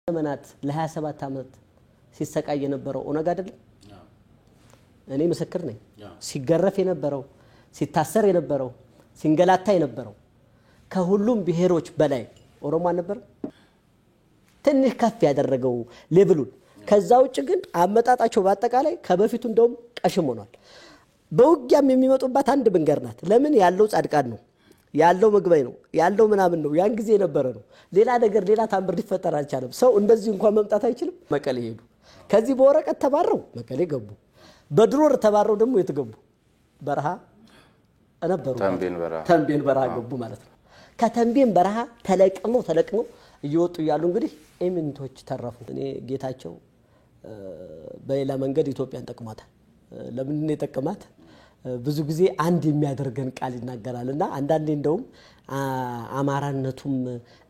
ዘመናት ለ27 ዓመት ሲሰቃይ የነበረው ኦነግ አይደለም እኔ መስክር ነኝ ሲገረፍ የነበረው ሲታሰር የነበረው ሲንገላታ የነበረው ከሁሉም ብሔሮች በላይ ኦሮሞ ነበር ትንሽ ከፍ ያደረገው ሌቭሉን ከዛ ውጭ ግን አመጣጣቸው በአጠቃላይ ከበፊቱ እንደውም ቀሽም ሆኗል በውጊያም የሚመጡባት አንድ መንገር ናት ለምን ያለው ጻድቃን ነው ያለው ምግባይ ነው ያለው ምናምን ነው ያን ጊዜ የነበረ ነው ሌላ ነገር ሌላ ታምር ሊፈጠር አልቻለም ሰው እንደዚህ እንኳን መምጣት አይችልም መቀሌ ሄዱ ከዚህ በወረቀት ተባረው መቀሌ ገቡ በድሮር ተባረው ደግሞ የተገቡ በረሃ ነበሩ ተንቤን በረሃ ገቡ ማለት ነው ከተንቤን በረሃ ተለቅመው እየወጡ ያሉ እንግዲህ ኤሚንቶች ተረፉ እኔ ጌታቸው በሌላ መንገድ ኢትዮጵያን ጠቅማታል ለምን ነው የተጠቀማት ብዙ ጊዜ አንድ የሚያደርገን ቃል ይናገራልና አንዳንዴ እንደውም አማራነቱም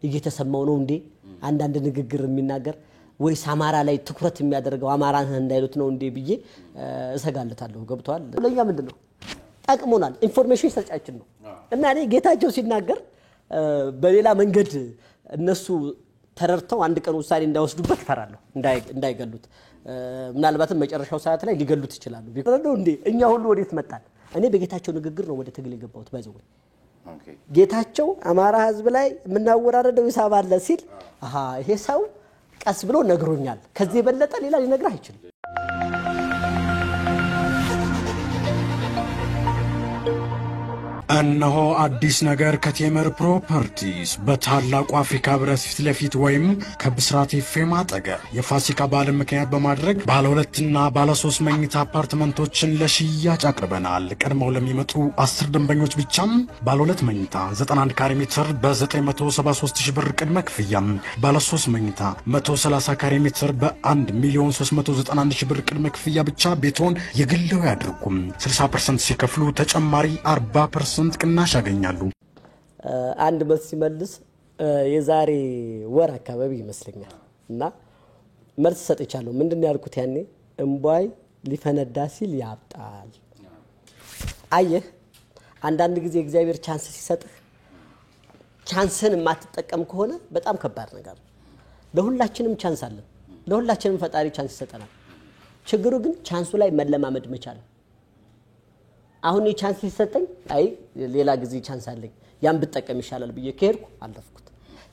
እየተሰማው ነው እንዴ አንዳንድ ንግግር የሚናገር ወይስ አማራ ላይ ትኩረት የሚያደርገው አማራን እንዳይሉት ነው እንዴ ብዬ እሰጋለታለሁ ገብቷል ለኛ ምንድነው ጠቅሞናል ኢንፎርሜሽን ሰጫችን ነው እና እኔ ጌታቸው ሲናገር በሌላ መንገድ እነሱ ተረርተው አንድ ቀን ውሳኔ እንዳይወስዱበት ፈራለሁ እንዳይገሉት ምናልባትም መጨረሻው ሰዓት ላይ ሊገሉት ይችላሉ ቢፈረደው እንዴ እኛ ሁሉ ወዴት መጣን እኔ በጌታቸው ንግግር ነው ወደ ትግል የገባሁት ባይዘው ጌታቸው አማራ ህዝብ ላይ ምናወራረደው ሂሳብ አለ ሲል ይሄ ሰው ቀስ ብሎ ነግሮኛል ከዚህ በለጠ ሌላ ሊነግር አይችልም እነሆ አዲስ ነገር ከቴምር ፕሮፐርቲስ በታላቁ አፍሪካ ህብረት ፊት ለፊት ወይም ከብስራት ኤፍኤም አጠገብ የፋሲካ በዓልን ምክንያት በማድረግ ባለ 2 እና ባለ 3 መኝታ አፓርትመንቶችን ለሽያጭ አቅርበናል ቀድመው ለሚመጡ 10 ደንበኞች ብቻም ባለ 2 መኝታ 91 ካሬ ሜትር በ973000 ብር ቅድመ ክፍያ ባለ 3 መኝታ 130 ካሬ ሜትር በ1,391,000 ብር ቅድመ ክፍያ ብቻ ቤቶን የግለው ያድርጉም 60% ሲከፍሉ ተጨማሪ 40% ቅናሽ ያገኛሉ አንድ መልስ ሲመልስ የዛሬ ወር አካባቢ ይመስለኛል እና መልስ ሰጥቻለሁ ምንድነው ያልኩት ያኔ እንቧይ ሊፈነዳ ሲል ያብጣል አየህ አንዳንድ ጊዜ እግዚአብሔር ቻንስ ሲሰጥህ ቻንስን ማትጠቀም ከሆነ በጣም ከባድ ነገር ለሁላችንም ቻንስ አለ ለሁላችንም ፈጣሪ ቻንስ ይሰጠናል ችግሩ ግን ቻንሱ ላይ መለማመድ መቻል አሁን የቻንስ ሲሰጠኝ አይ ሌላ ጊዜ ቻንስ አለኝ ያን ብጠቀም ይሻላል ብዬ ከሄድኩ አለፍኩት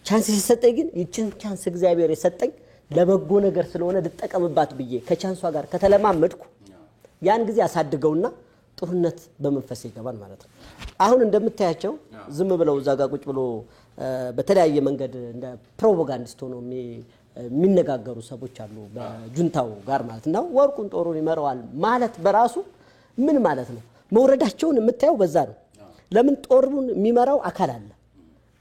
ቻንስ ሲሰጠኝ ግን ይችን ቻንስ እግዚአብሔር የሰጠኝ ለበጎ ነገር ስለሆነ ልጠቀምባት ብዬ ከቻንሷ ጋር ከተለማመድኩ ያን ጊዜ አሳድገውና ጥሩነት በመንፈስ ይገባል ማለት ነው አሁን እንደምታያቸው ዝም ብለው ዛጋ ቁጭ ብሎ በተለያየ መንገድ እንደ ፕሮፓጋንዲስት ሆኖ የሚነጋገሩ ሰዎች አሉ በጁንታው ጋር ማለት ነው ወርቁን ጦሩን ይመራዋል ማለት በራሱ ምን ማለት ነው መውረዳቸውን የምታየው በዛ ነው ለምን ጦሩን የሚመራው አካል አለ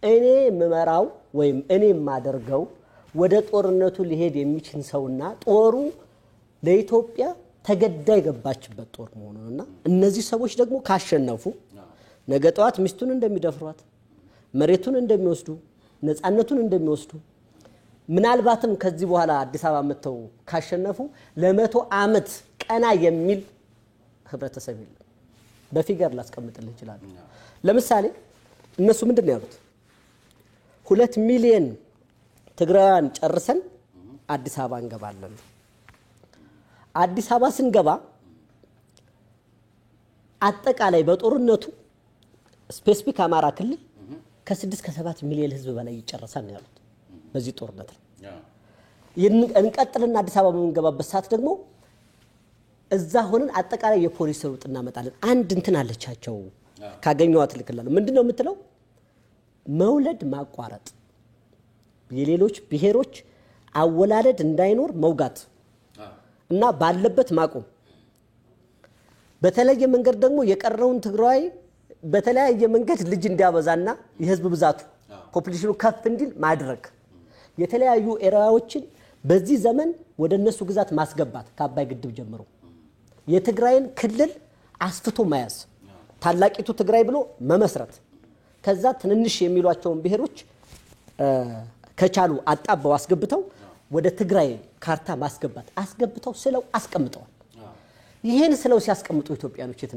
እኔ የምመራው ወይም እኔ የማደርገው ወደ ጦርነቱ ሊሄድ የሚችል ሰውና ጦሩ ለኢትዮጵያ ተገዳይ ገባችበት ጦር መሆኑንና እነዚህ ሰዎች ደግሞ ካሸነፉ ነገ ጧት ሚስቱን እንደሚደፍሯት መሬቱን እንደሚወስዱ ነፃነቱን እንደሚወስዱ ምናልባትም ከዚህ በኋላ አዲስ አበባ መተው ካሸነፉ ለ100 ዓመት ቀና የሚል ህብረተሰብ ይል በፊገር ላስቀምጥልህ ይችላል ለምሳሌ እነሱ ምንድነው ያሉት 2 ሚሊዮን ትግራዋን ጨርሰን አዲስ አበባ እንገባለን አዲስ አበባ ስንገባ አጠቃላይ በጦርነቱ ስፔሲፊክ አማራ ክልል ከ6 ከ7 ሚሊዮን ህዝብ በላይ ይጨርሳል ነው ያሉት በዚህ ጦርነት እንቀጥልና አዲስ አበባ በመንገባበት ሰዓት ደግሞ እዛ ሆነን አጠቃላይ የፖሊስ ሩጥ እናመጣለን አንድ እንትን አለቻቸው ካገኘዋት ልክላል ምንድነው የምትለው መውለድ ማቋረጥ የሌሎች ብሔሮች አወላለድ እንዳይኖር መውጋት እና ባለበት ማቆም በተለየ መንገድ ደግሞ የቀረውን ትግራይ በተለያየ መንገድ ልጅ እንዲያበዛና የህዝብ ብዛቱ ፖፑሌሽኑ ከፍ እንዲል ማድረግ የተለያዩ ኤሪያዎችን በዚህ ዘመን ወደነሱ ግዛት ማስገባት ከአባይ ግድብ ጀምሮ የትግራይን ክልል አስፍቶ ማያዝ ታላቂቱ ትግራይ ብሎ መመስረት ከዛ ትንንሽ የሚሏቸውን ብሔሮች ከቻሉ አጣባው አስገብተው ወደ ትግራይ ካርታ ማስገባት አስገብተው ስለው አስቀምጠዋል ይሄን ስለው ሲያስቀምጡ ኢትዮጵያኖች የት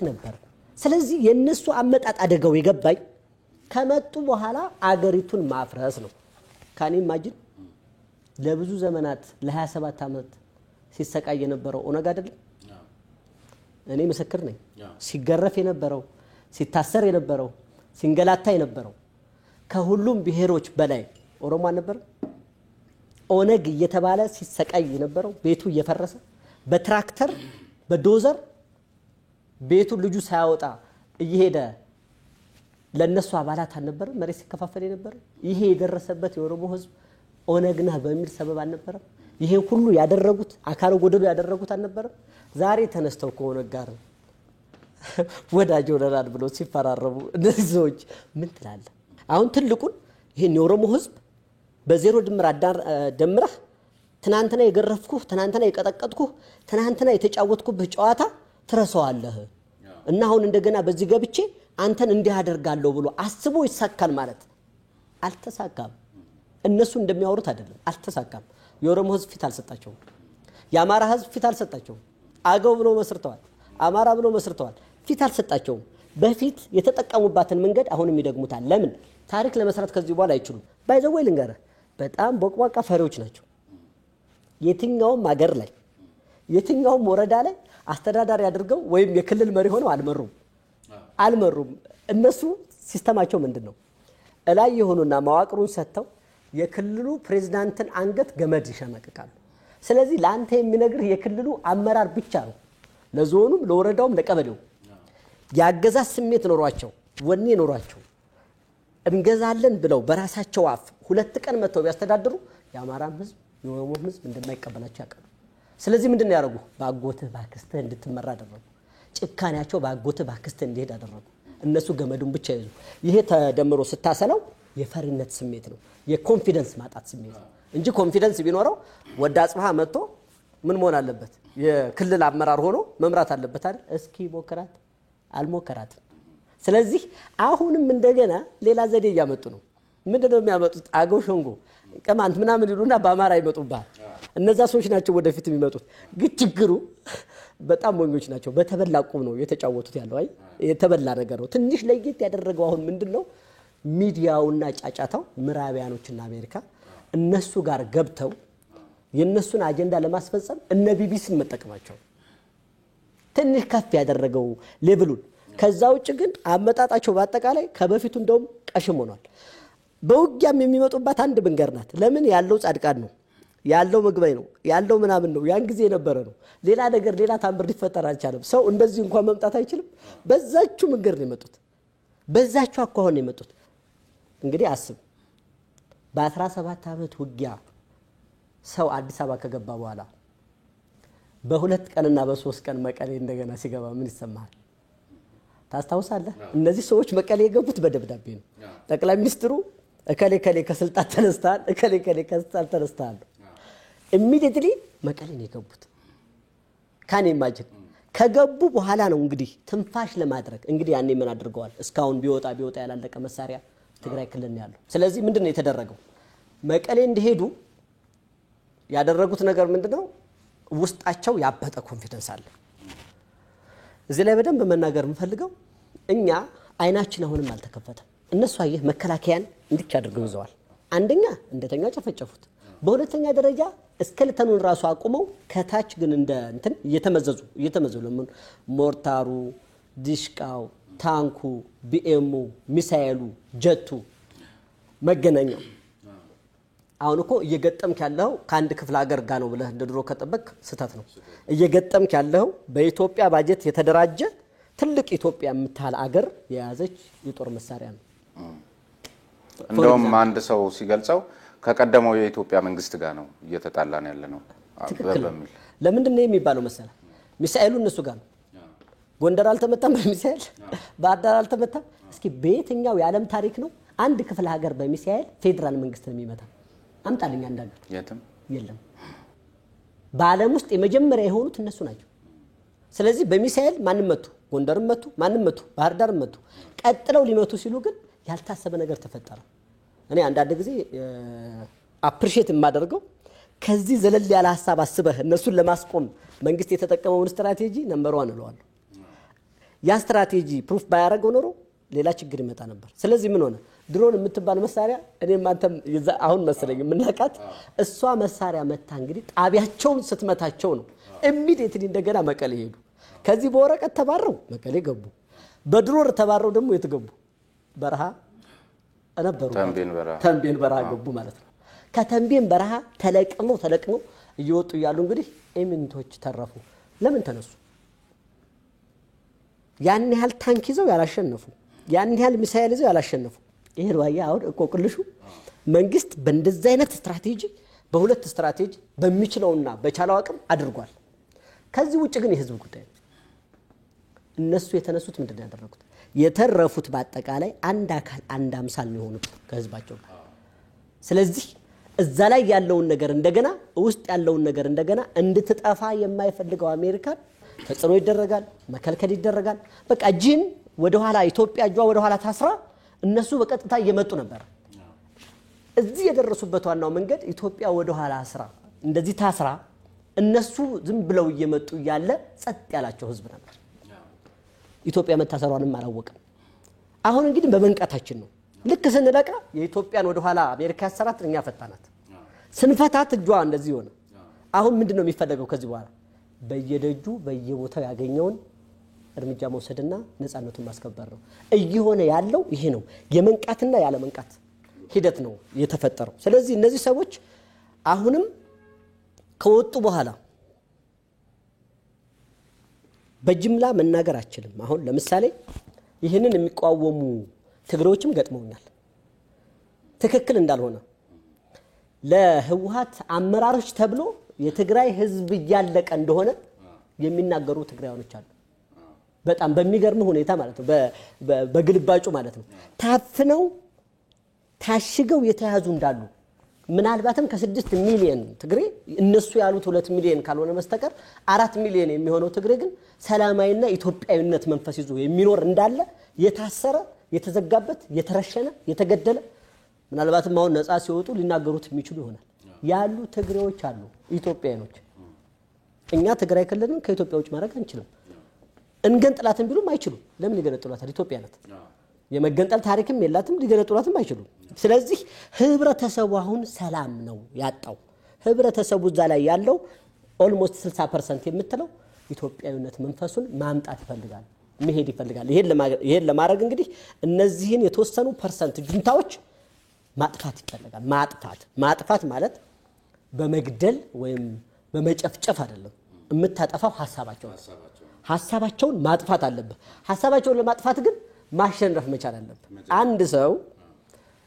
ነበር ስለዚህ የነሱ አመጣጥ አደጋው የገባይ ከመጡ በኋላ አገሪቱን ማፍረስ ነው ካን ኢማጂን ለብዙ ዘመናት ለ27 ዓመት ሲሰቃይ የነበረው ኦነግ አይደለም እኔ ምስክር ነኝ ሲገረፍ የነበረው ሲታሰር የነበረው ሲንገላታ የነበረው ከሁሉም ብሔሮች በላይ ኦሮሞ ነበር ኦነግ እየተባለ ሲሰቃይ የነበረው ቤቱ እየፈረሰ በትራክተር በዶዘር ቤቱ ልጁ ሳያወጣ እየሄደ ለነሱ አባላት አልነበረ መሬት ሲከፋፈል የነበረ ይሄ የደረሰበት የኦሮሞ ህዝብ ኦነግና በሚል ሰበብ አልነበረ ይሄ ሁሉ ያደረጉት አካለ ጎደሉ ያደረጉት አልነበረ ዛሬ ተነስተው ከኦነግ ጋር ወዳጅ ወዳድ ብሎ ሲፈራረቡ እነዚህ ሰዎች ምን ትላለህ አሁን ትልቁን ይሄን የኦሮሞ ህዝብ በዜሮ ድምር ደምረህ ትናንትና የገረፍኩህ ትናንትና የቀጠቀጥኩህ ትናንትና የተጫወትኩብህ ጨዋታ ትረሳዋለህ እና አሁን እንደገና በዚህ ገብቼ አንተን እንዲህ አደርጋለሁ ብሎ አስቦ ይሳካል ማለት አልተሳካም እነሱ እንደሚያወሩት አይደለም አልተሳካም የኦሮሞ ህዝብ ፊት አልሰጣቸውም የአማራ ህዝብ ፊት አልሰጣቸውም አገው ብሎ መስርተዋል አማራ ብሎ መስርተዋል ፊት አልሰጣቸውም በፊት የተጠቀሙባትን መንገድ አሁንም ይደግሙታል ለምን ታሪክ ለመስራት ከዚህ በኋላ አይችሉም ባይዘው ልንገር በጣም ቦቅቧቃ ፈሪዎች ናቸው የትኛውም ሀገር ላይ የትኛውም ወረዳ ላይ አስተዳዳሪ አድርገው ወይም የክልል መሪ ሆነው አልመሩም እነሱ ሲስተማቸው ምንድነው እላይ የሆኑና ማዋቅሩን ሰጥተው የክልሉ ፕሬዝዳንትን አንገት ገመድ ይሸመቅቃሉ ስለዚህ ላንተ የሚነግርህ የክልሉ አመራር ብቻ ነው ለዞኑም ለወረዳውም ለቀበሌው ያገዛዝ ስሜት ኖሯቸው ወኔ ኖሯቸው እንገዛለን ብለው በራሳቸው አፍ ሁለት ቀን መተው ቢያስተዳድሩ የአማራም ህዝብ የኦሮሞም ህዝብ እንደማይቀበላቸው ያቀሉ ስለዚህ ምንድነው ያረጉ ባጎትህ ባክስትህ እንድትመራ አደረጉ ጭካኔያቸው ባጎትህ ባክስትህ እንዲሄድ አደረጉ እነሱ ገመዱን ብቻ ይዙ ይሄ ተደምሮ ስታሰለው የፈሪነት ስሜት ነው የኮንፊደንስ ማጣት ስሜት ነው እንጂ ኮንፊደንስ ቢኖረው ወዳ አጽፋ መጥቶ ምን መሆን አለበት የክልል አመራር ሆኖ መምራት አለበት አይደል እስኪ ሞከራት አልሞከራትም ስለዚህ አሁንም እንደገና ሌላ ዘዴ ያመጡ ነው ምንድነው የሚያመጡት አገው ሸንጎ ቀማንት ምናምን ይሉና በአማራ ይመጡባል እነዛ ሰዎች ናቸው ወደፊት የሚመጡት ግጭግሩ በጣም ሞኞች ናቸው በተበላቁም ነው የተጫወቱት ያለው አይ የተበላ ነገር ነው ትንሽ ለየት ያደረገው አሁን ምንድነው ሚዲያውና ጫጫታው ምዕራባውያኖችና አሜሪካ እነሱ ጋር ገብተው የነሱን አጀንዳ ለማስፈጸም እነ ቢቢሲን መጠቀማቸው ትንሽ ከፍ ያደረገው ሌቭሉን ከዛ ውጭ ግን አመጣጣቸው በአጠቃላይ ከበፊቱ እንደውም ቀሽም ሆኗል በውጊያም የሚመጡባት አንድ መንገር ናት ለምን ያለው ጻድቃን ነው ያለው መግባይ ነው ያለው ምናምን ነው ያን ጊዜ የነበረ ነው ሌላ ነገር ሌላ ታምር ሊፈጠር አልቻለም ሰው እንደዚህ እንኳን መምጣት አይችልም በዛችሁ መንገር ነው የመጡት በዛችሁ አኳኋን ነው የመጡት እንግዲህ አስብ በ17 ዓመት ውጊያ ሰው አዲስ አበባ ከገባ በኋላ በሁለት ቀንና በሶስት ቀን መቀሌ እንደገና ሲገባ ምን ይሰማል ታስታውሳለህ እነዚህ ሰዎች መቀሌ የገቡት በደብዳቤ ነው ጠቅላይ ሚኒስትሩ እከሌ ከስልጣን ተነስተዋል እከሌ ከስልጣን ተነስተዋል ኢሚዲየትሊ መቀሌ ነው የገቡት ካን ኢማጂን ከገቡ በኋላ ነው እንግዲህ ትንፋሽ ለማድረግ እንግዲህ ያኔ ምን አድርገዋል እስካሁን ቢወጣ ያላለቀ መሳሪያ ትግራይ ክልል ነው ያለው ስለዚህ ምንድነው የተደረገው መቀሌ እንዲሄዱ ያደረጉት ነገር ምንድነው ውስጣቸው ያበጠ ኮንፊደንስ አለ እዚህ ላይ በደንብ መናገር የምፈልገው እኛ አይናችን አሁንም አልተከፈተም እነሱ አየህ መከላከያን እንድቻ አድርገው ይዘዋል አንደኛ እንደተኛ ጨፈጨፉት በሁለተኛ ደረጃ እስከልተኑን ራሱ አቁመው ከታች ግን እንደ እንትን እየተመዘዙ ለምን ሞርታሩ ዲሽቃው ታንኩ ቢኤሙ ሚሳኤሉ ጀቱ መገናኛው አሁን እኮ እየገጠምክ ያለው ካንድ ክፍለ ሀገር ጋር ነው ብለህ እንደድሮ ከጠበቅ ስተት ነው እየገጠምክ ያለው በኢትዮጵያ ባጀት የተደራጀ ትልቅ ኢትዮጵያ የምታል ሀገር የያዘች የጦር መሳሪያ ነው እንደውም አንድ ሰው ሲገልጸው ከቀደመው የኢትዮጵያ መንግስት ጋር ነው እየተጣላን ያለ ነው በሚል ለምንድን ነው የሚባለው መሰለ ሚሳኤሉ እነሱ ጋር ነው ጎንደር አልተመታም በሚሳኤል ባዳር አልተመታም እስኪ በየትኛው የዓለም ታሪክ ነው አንድ ክፍለ ሀገር በሚሳኤል ፌደራል መንግስት ነው የሚመታ አምጣልኝ አንዳንድ የለም በዓለም ውስጥ የመጀመሪያ የሆኑት እነሱ ናቸው ስለዚህ በሚሳኤል ማንም መቱ ጎንደርም መቱ ማንም መቱ ባህር ዳርም መቱ ቀጥለው ሊመቱ ሲሉ ግን ያልታሰበ ነገር ተፈጠረ እኔ አንዳንድ ጊዜ አፕሪሺየት የማደርገው ከዚህ ዘለል ያለ ሐሳብ አስበህ እነሱን ለማስቆም መንግስት የተጠቀመው ስትራቴጂ ነምበር 1 ነው ያ ስትራቴጂ ፕሩፍ ባያረገው ኖሮ ሌላ ችግር ይመጣ ነበር ስለዚህ ምን ሆነ ድሮን የምትባል መሳሪያ እኔም አንተም አሁን መሰለኝ የምናቃት እሷ መሳሪያ መታ እንግዲህ ጣቢያቸውን ስትመታቸው ነው ኢሚዲየትሊ እንደገና መቀሌ ሄዱ ከዚህ በወረቀት ተባረው መቀሌ ገቡ በድሮን ተባረው ደግሞ የተገቡ በረሃ ነበሩ ተንቤን በረሃ ገቡ ማለት ነው ከተንቤን በረሃ ተለቅመው እየወጡ ያሉ እንግዲህ ኤሚንቶች ተረፉ ለምን ተነሱ ያን ያህል ታንክ ይዘው ያላሸነፉ ያን ያህል ሚሳኤል ይዘው ያላሸነፉ ይሄ ነው አሁን እኮቅልሹ መንግስት በእንደዚህ አይነት ስትራቴጂ በሁለት ስትራቴጂ በሚችለውና በቻለው አቅም አድርጓል ከዚህ ውጭ ግን የህዝብ ጉዳይ እነሱ የተነሱት ምንድነው ያደረጉት የተረፉት በአጠቃላይ አንድ አካል አንድ አምሳል ነው የሆኑት ከህዝባቸው ስለዚህ እዛ ላይ ያለውን ነገር እንደገና ውስጥ ያለውን ነገር እንደገና እንድትጠፋ የማይፈልገው አሜሪካን ተጽዕኖ ይደረጋል መከልከል ይደረጋል በቃ ጂን ወደ ኋላ ኢትዮጵያ ጇ ወደ ኋላ ታስራ እነሱ በቀጥታ እየመጡ ነበር እዚህ የደረሱበት ዋናው መንገድ ኢትዮጵያ ወደ ኋላ አስራ እንደዚህ ታስራ እነሱ ዝም ብለው እየመጡ ያለ ጸጥ ያላቸው ህዝብ ነበር ኢትዮጵያ መታሰሯንም አላወቀም አሁን እንግዲህ በመንቀታችን ነው ልክ ስንለቃ የኢትዮጵያን ወደ ኋላ አሜሪካ ያሰራት እኛ ፈታናት ስንፈታት እጇ እንደዚህ ሆነ አሁን ምንድነው የሚፈልገው ከዚህ በኋላ በየደጁ በየቦታው ያገኘውን እርምጃ መውሰድና ነፃነቱን ማስከበር ነው እየሆነ ያለው ይሄ ነው የመንቃትና ያለ መንቃት ሂደት ነው የተፈጠረው ስለዚህ እነዚህ ሰዎች አሁንም ከወጡ በኋላ በጅምላ መናገር አችልም አሁን ለምሳሌ ይሄንን የሚቋወሙ ትግሬዎችም ገጥመውኛል ትክክል እንዳልሆነ ለህወሓት አመራሮች ተብሎ የትግራይ ህዝብ ያለቀ እንደሆነ የሚናገሩ ትግራዮች አሉ በጣም በሚገርም ሁኔታ ማለት ነው በግልባጩ ማለት ነው ታፍነው ታሽገው የተያዙ እንዳሉ ምናልባትም ከ6 ሚሊዮን ትግሬ እነሱ ያሉት 2 ሚሊዮን ካልሆነ መስተቀር 4 ሚሊዮን የሚሆነው ትግሬ ግን ሰላማዊና ኢትዮጵያዊነት መንፈስ ይዞ የሚኖር እንዳለ የታሰረ የተዘጋበት የተረሸነ የተገደለ ምናልባትም አሁን ነፃ ሲወጡ ሊናገሩት የሚችሉ ይሆናል ያሉ ትግሬዎች አሉ ኢትዮጵያኖች እኛ ትግራይ ክልልን ከኢትዮጵያ ውጭ ማድረግ አንችልም እንገንጥላትን ቢሉም አይችሉም ለምን ይገነጥሏታል ኢትዮጵያ ናት የመገንጠል ታሪክም የላትም ሊገነጥሏትም አይችሉም ስለዚህ ህብረተሰቡ አሁን ሰላም ነው ያጣው ህብረተሰቡ እዛ ላይ ያለው ኦልሞስት 60% የምትለው ኢትዮጵያዊነት መንፈሱን ማምጣት ይፈልጋል መሄድ ይፈልጋል ይሄን ለማድረግ እንግዲህ እነዚህን የተወሰኑ ፐርሰንት ጁንታዎች ማጥፋት ይፈልጋል ማጥፋት ማለት በመግደል ወይም በመጨፍጨፍ አይደለም የምታጠፋው ሐሳባቸውን ማጥፋት አለበት ሐሳባቸውን ለማጥፋት ግን ማሸነፍ መቻል አለበት አንድ ሰው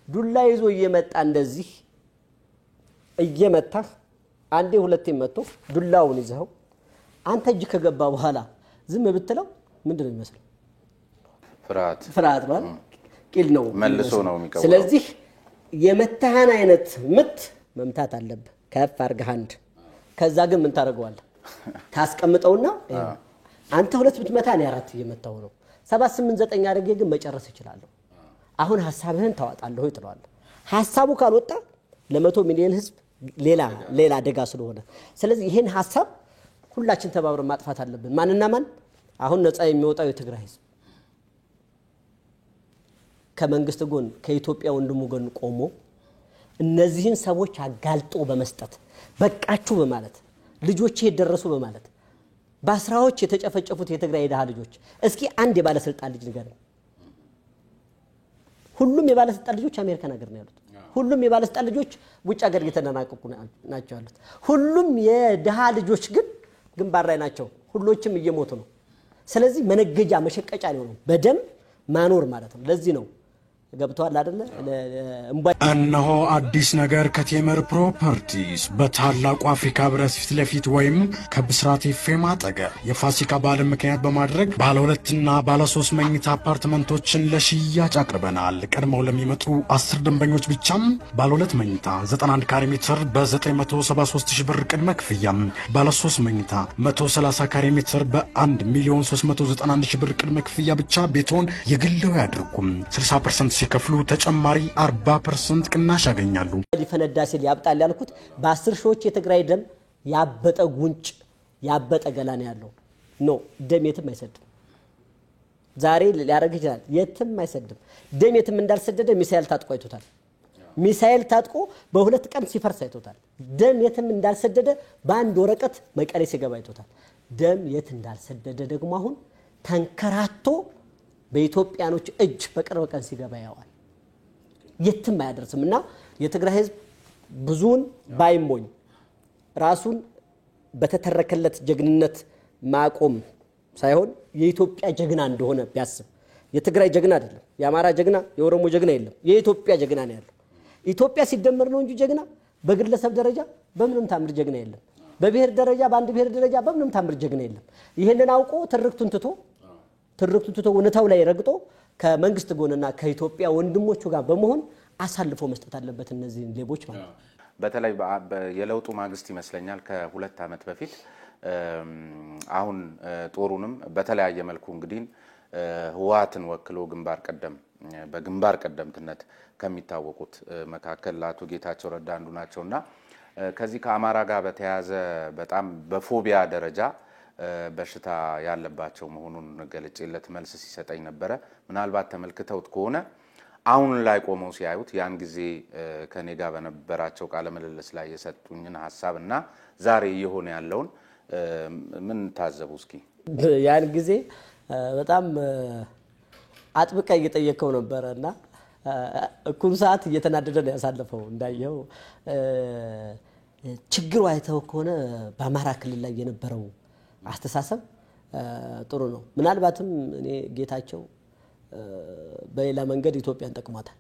ዱላ ይዞ እየመጣ እንደዚህ እየመታ አንዴ ሁለቴ መጥቶ ዱላውን ይዘው አንተ እጅ ከገባ በኋላ ዝም ብትለው ምንድነው የሚመስለው ፍርሃት ማለት ቂል ነው መልሶ ነው የሚቀበለው ስለዚህ የመታሃን አይነት ምት መምታት አለበት ከፍ አርገህ አንድ ከዛ ግን ምን ታረጋዋለህ ታስቀምጠውና አንተ ሁለት ብትመታ እኔ አራት እየመታው ነው 7 8 9 አድርጌ ግን መጨረስ ይችላልው አሁን ሐሳብህን ታዋጣለህ ይጥላል ሐሳቡ ካልወጣ ለ100 ሚሊዮን ህዝብ ሌላ አደጋ ስለሆነ ስለዚህ ይሄን ሐሳብ ሁላችን ተባብረን ማጥፋት አለብን ማንና ማን አሁን ነፃ የሚወጣው የትግራይ ህዝብ ከመንግስት ጎን ከኢትዮጵያ ወንድሙ ጎን ቆሞ እነዚህን ሰዎች አጋልጦ በመስጠት በቃችሁ በማለት ልጆች ይደረሱ በማለት በአስራዎች የተጨፈጨፉት የትግራይ የደሃ ልጆች እስኪ አንድ የባለስልጣን ልጅ ንገር ሁሉም የባለስልጣን ልጆች አሜሪካን ሀገር ነው ያሉት ሁሉም የባለስልጣን ልጆች ውጭ ሀገር እየተናናቀቁ ናቸው ያሉት ሁሉም የደሃ ልጆች ግን ግንባር ላይ ናቸው ሁሎችም እየሞቱ ነው ስለዚህ መነገጃ መሸቀጫ ነው በደም ማኖር ማለት ነው ለዚህ ነው ገብቷል አይደለ እነሆ አዲስ ነገር ከቴምር ፕሮፐርቲስ በታላቁ አፍሪካ ህብረት ፊት ለፊት ወይም ከብስራት ኤፍኤም አጠገብ የፋሲካ በዓል ምክንያት በማድረግ ባለ 2 እና ባለ 3 መኝታ አፓርትመንቶችን ለሽያጭ አቅርበናል ቀድመው ለሚመጡ 10 ደንበኞች ብቻም ባለ 2 መኝታ 91 ካሬ ሜትር በ973,000 ብር ቅድመ ክፍያ ባለ 3 መኝታ 130 ካሬ ሜትር በ1,391,000 ብር ቅድመ ክፍያ ብቻ ቤቶን የግለው ያድርጉም 60% ሲከፍሉ ተጨማሪ 40% ቅናሽ ያገኛሉ ሊፈነዳ ሲል ያብጣል ያልኩት በ10 ሺዎች የትግራይ ደም ያበጠ ጉንጭ ያበጠ ገላን ያለው ኖ ደም የትም አይሰድም ዛሬ ሊያደርግ ይችላል። የትም አይሰድም። ደም የትም እንዳልሰደደ ሚሳኤል ታጥቆ አይቶታል። ሚሳኤል ታጥቆ በሁለት ቀን ሲፈርስ አይቶታል። ደም የትም እንዳልሰደደ በአንድ ወረቀት መቀሌ ሲገባ አይቶታል። ደም የት እንዳልሰደደ ደግሞ አሁን ተንከራቶ በኢትዮጵያኖች እጅ በቅርብ ቀን ሲገባ ያዋል። የትም አያደርስም እና የትግራይ ህዝብ ብዙውን ባይሞኝ ራሱን በተተረከለት ጀግንነት ማቆም ሳይሆን የኢትዮጵያ ጀግና እንደሆነ ቢያስብ የትግራይ ጀግና አይደለም፣ የአማራ ጀግና፣ የኦሮሞ ጀግና የለም፣ የኢትዮጵያ ጀግና ነው ያለው። ኢትዮጵያ ሲደመር ነው እንጂ ጀግና በግለሰብ ደረጃ በምንም ታምር ጀግና የለም። በብሔር ደረጃ በአንድ ብሔር ደረጃ በምንም ታምር ጀግና የለም። ይሄንን አውቆ ትርክቱን ትቶ እውነታው ላይ ረግጦ ከመንግስት ጎንና ከኢትዮጵያ ወንድሞቹ ጋር በመሆን አሳልፎ መስጠት አለበት እነዚህን ሌቦች ማለት ነው። በተለይ የለውጡ ማግስት ይመስለኛል ከ2 ዓመት በፊት አሁን ጦሩንም በተለያየ መልኩ እንግዲህ ህወሓትን ወክሎ በግንባር ቀደምትነት ከሚታወቁት መካከል አቶ ጌታቸው ረዳ አንዱ ናቸውና ከዚህ ከአማራ ጋር በተያያዘ በጣም በፎቢያ ደረጃ በሽታ ያለባቸው መሆኑን ገልጬለት መልስ ሲሰጠኝ ነበረ። ምናልባት ተመልክተውት ከሆነ አሁን ላይ ቆመው ሲያዩት ያን ጊዜ ከኔ ጋር በነበራቸው ቃለ ምልልስ ላይ የሰጡኝን ሐሳብና ዛሬ የሆነ ያለውን ምን ታዘቡ እስኪ? ያን ጊዜ በጣም አጥብቀ እየጠየቀው ነበርና እኩል ሰዓት እየተናደደ ነው ያሳለፈው። እንዳየው ችግሩ አይተው ከሆነ በአማራ ክልል ላይ የነበረው አስተሳሰብ ጥሩ ነው። ምናልባትም እኔ ጌታቸው በሌላ መንገድ ኢትዮጵያን ጠቅሟታል።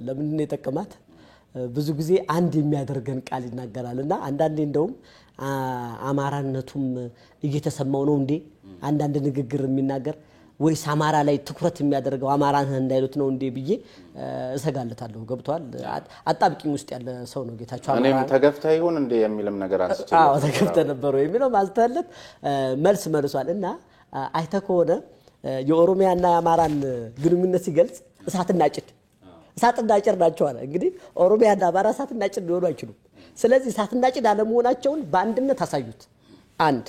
ለምን ነው የጠቀማት? ብዙ ጊዜ አንድ የሚያደርገን ቃል ይናገራልና አንዳንዴ እንደውም አማራነቱም እየተሰማው ነው እንዴ አንዳንድ ንግግር የሚናገር ወይስ አማራ ላይ ትኩረት የሚያደርገው አማራን እንዳይሉት ነው እንዴ ብዬ እሰጋለታለሁ። ገብቷል። አጣብቂኝ ውስጥ ያለ ሰው ነው ጌታቸው። እኔም ተገፍታ ይሁን እንዴ የሚልም ነገር አንስቼ ተገፍተ ነበር ወይ የሚለው ማስተላለፍ መልስ መልሷል። እና አይተህ ከሆነ የኦሮሚያና የአማራን ግንኙነት ሲገልጽ እሳትና ጭድ ናቸው አለ። እንግዲህ ኦሮሚያና አማራ እሳትና ጭድ ሊሆኑ አይችሉም። ስለዚህ እሳትና ጭድ አለመሆናቸውን በአንድነት አሳዩት። አንድ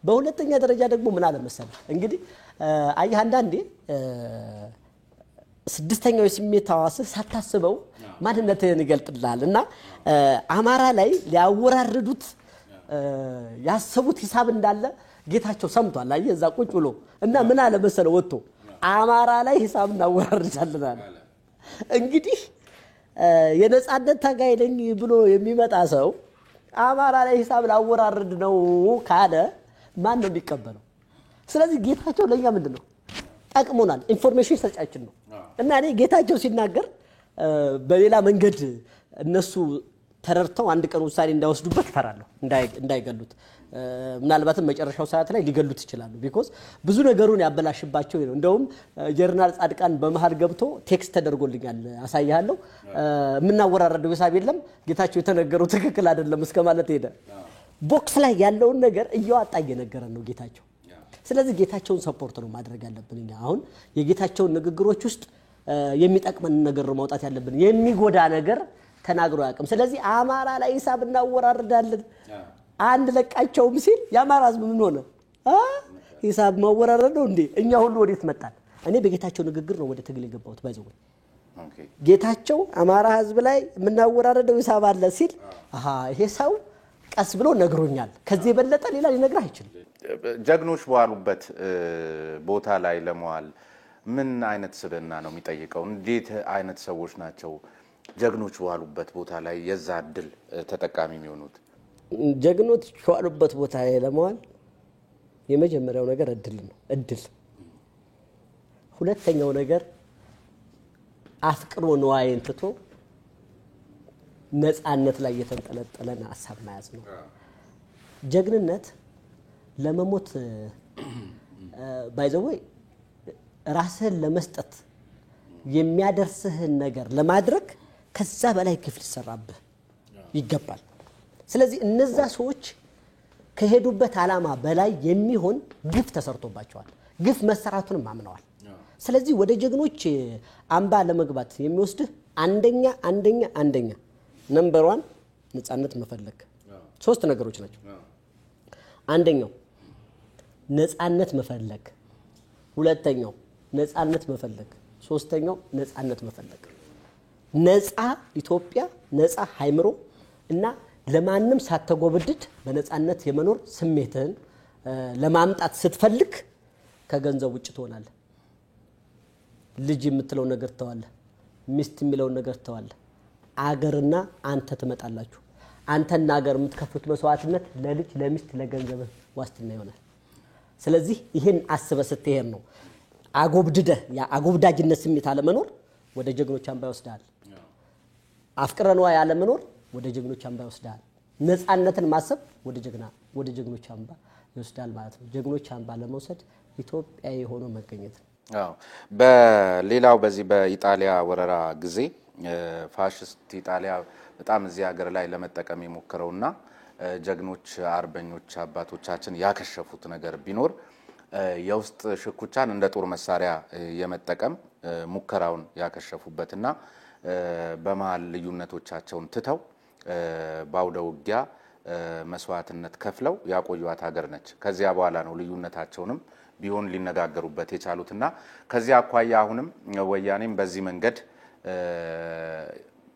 በሁለተኛ ደረጃ ደግሞ ምን አለ መሰለህ እንግዲህ አየህ አንዳንዴ ስድስተኛው የስሜት ሕዋስህ ሳታስበው ማንነትህን ይገልጥልሃል። እና አማራ ላይ ሊያወራርዱት ያሰቡት ሂሳብ እንዳለ ጌታቸው ሰምቷል። አየህ እዛ ቁጭ ብሎ እና ምን አለ መሰለህ ወጥቶ አማራ ላይ ሂሳብ እናወራርዳለን አለ። እንግዲህ የነጻነት ታጋይ ነኝ ብሎ የሚመጣ ሰው አማራ ላይ ሂሳብ ላወራርድ ነው ካለ ማን ነው የሚቀበለው? ስለዚህ ጌታቸው ለኛ ምንድነው ጠቅሞናል፣ ኢንፎርሜሽን ሰጫችን ነው። እና እኔ ጌታቸው ሲናገር በሌላ መንገድ እነሱ ተረርተው አንድ ቀን ውሳኔ እንዳይወስዱበት ፈራለሁ፣ እንዳይገሉት። ምናልባትም መጨረሻው ሰዓት ላይ ሊገሉት ይችላሉ። ቢኮዝ ብዙ ነገሩን ያበላሽባቸው ነው። እንደውም ጀነራል ጻድቃን በመሃል ገብቶ ቴክስት ተደርጎልኛል አሳያለሁ፣ ምናወራረደው ሂሳብ የለም ጌታቸው የተነገረው ትክክል አይደለም እስከማለት ሄደ። ቦክስ ላይ ያለውን ነገር እያወጣ እየነገረን ነው ጌታቸው። ስለዚህ ጌታቸውን ሰፖርት ነው ማድረግ ያለብን እኛ። አሁን የጌታቸውን ንግግሮች ውስጥ የሚጠቅመን ነገር ነው ማውጣት ያለብን። የሚጎዳ ነገር ተናግሮ ያቅም። ስለዚህ አማራ ላይ ሂሳብ እናወራርዳለን አንድ ለቃቸውም ሲል የአማራ ህዝብ ምን ሆነ? ሂሳብ ማወራረድ ነው እንዴ? እኛ ሁሉ ወዴት መጣን? እኔ በጌታቸው ንግግር ነው ወደ ትግል የገባሁት። ባይዘው ጌታቸው አማራ ህዝብ ላይ የምናወራረደው ሂሳብ አለ ሲል ይሄ ሰው ቀስ ብሎ ነግሮኛል። ከዚህ የበለጠ ሌላ ሊነግር አይችልም። ጀግኖች በዋሉበት ቦታ ላይ ለመዋል ምን አይነት ስብዕና ነው የሚጠይቀው? እንዴት አይነት ሰዎች ናቸው ጀግኖች በዋሉበት ቦታ ላይ የዛ እድል ተጠቃሚ የሚሆኑት? ጀግኖች በዋሉበት ቦታ ላይ ለመዋል የመጀመሪያው ነገር እድል ነው። እድል። ሁለተኛው ነገር አፍቅሮ ነዋይን ትቶ ነፃነት ላይ የተንጠለጠለን ሐሳብ መያዝ ነው። ጀግንነት ለመሞት ባይዘው ራስህን ለመስጠት የሚያደርስህን ነገር ለማድረግ ከዛ በላይ ግፍ ሊሰራብህ ይገባል። ስለዚህ እነዛ ሰዎች ከሄዱበት ዓላማ በላይ የሚሆን ግፍ ተሰርቶባቸዋል። ግፍ መሰራቱንም አምነዋል። ስለዚህ ወደ ጀግኖች አምባ ለመግባት የሚወስድህ አንደኛ ነምበር 1 ነፃነት መፈለግ። 3 ነገሮች ናቸው። አንደኛው ነፃነት መፈለግ፣ ሁለተኛው ነፃነት መፈለግ ሶስተኛው ነፃነት መፈለግ ነፃ ኢትዮጵያ ነፃ ሃይምሮ እና ለማንም ሳትጎብድድ በነፃነት የመኖር ስሜትን ለማምጣት ስትፈልግ ከገንዘብ ውጭ ትሆናለህ ልጅ የምትለው ነገር ተዋለ ሚስት የሚለው ነገር ተዋለ አገርና አንተ ትመጣላችሁ አንተና አገር የምትከፍሉት መስዋዕትነት ለልጅ ለሚስት ለገንዘብ ዋስትና ይሆናል ስለዚህ ይሄን አስበህ ስትሄድ ነው አጎብድደህ ያ አጎብዳጅነት ስሜት አለ መኖር ወደ ጀግኖች አምባ ይወስዳል አፍቅረነዋ ያለ መኖር ወደ ጀግኖች አምባ ይወስዳል ነፃነትን ማሰብ ወደ ጀግኖች አምባ ይወስዳል ማለት ነው ጀግኖች አምባ ለመውሰድ ኢትዮጵያዊ ሆኖ መገኘት አዎ በሌላው በዚህ በኢጣሊያ ወረራ ጊዜ ፋሽስት ኢጣሊያ በጣም እዚህ ሀገር ላይ ለመጠቀም የሞከረውና ጀግኖች አርበኞች አባቶቻችን ያከሸፉት ነገር ቢኖር የውስጥ ሽኩቻን እንደ ጦር መሳሪያ የመጠቀም ሙከራውን ያከሸፉበትና በመሃል ልዩነቶቻቸውን ትተው ባውደ ውጊያ መስዋዕትነት ከፍለው ያቆዩት ሀገር ነች ከዚያ በኋላ ነው ልዩነታቸውንም ቢሆን ሊነጋገሩበት የቻሉትና ከዚያ አኳያ አሁንም ወያኔም በዚህ መንገድ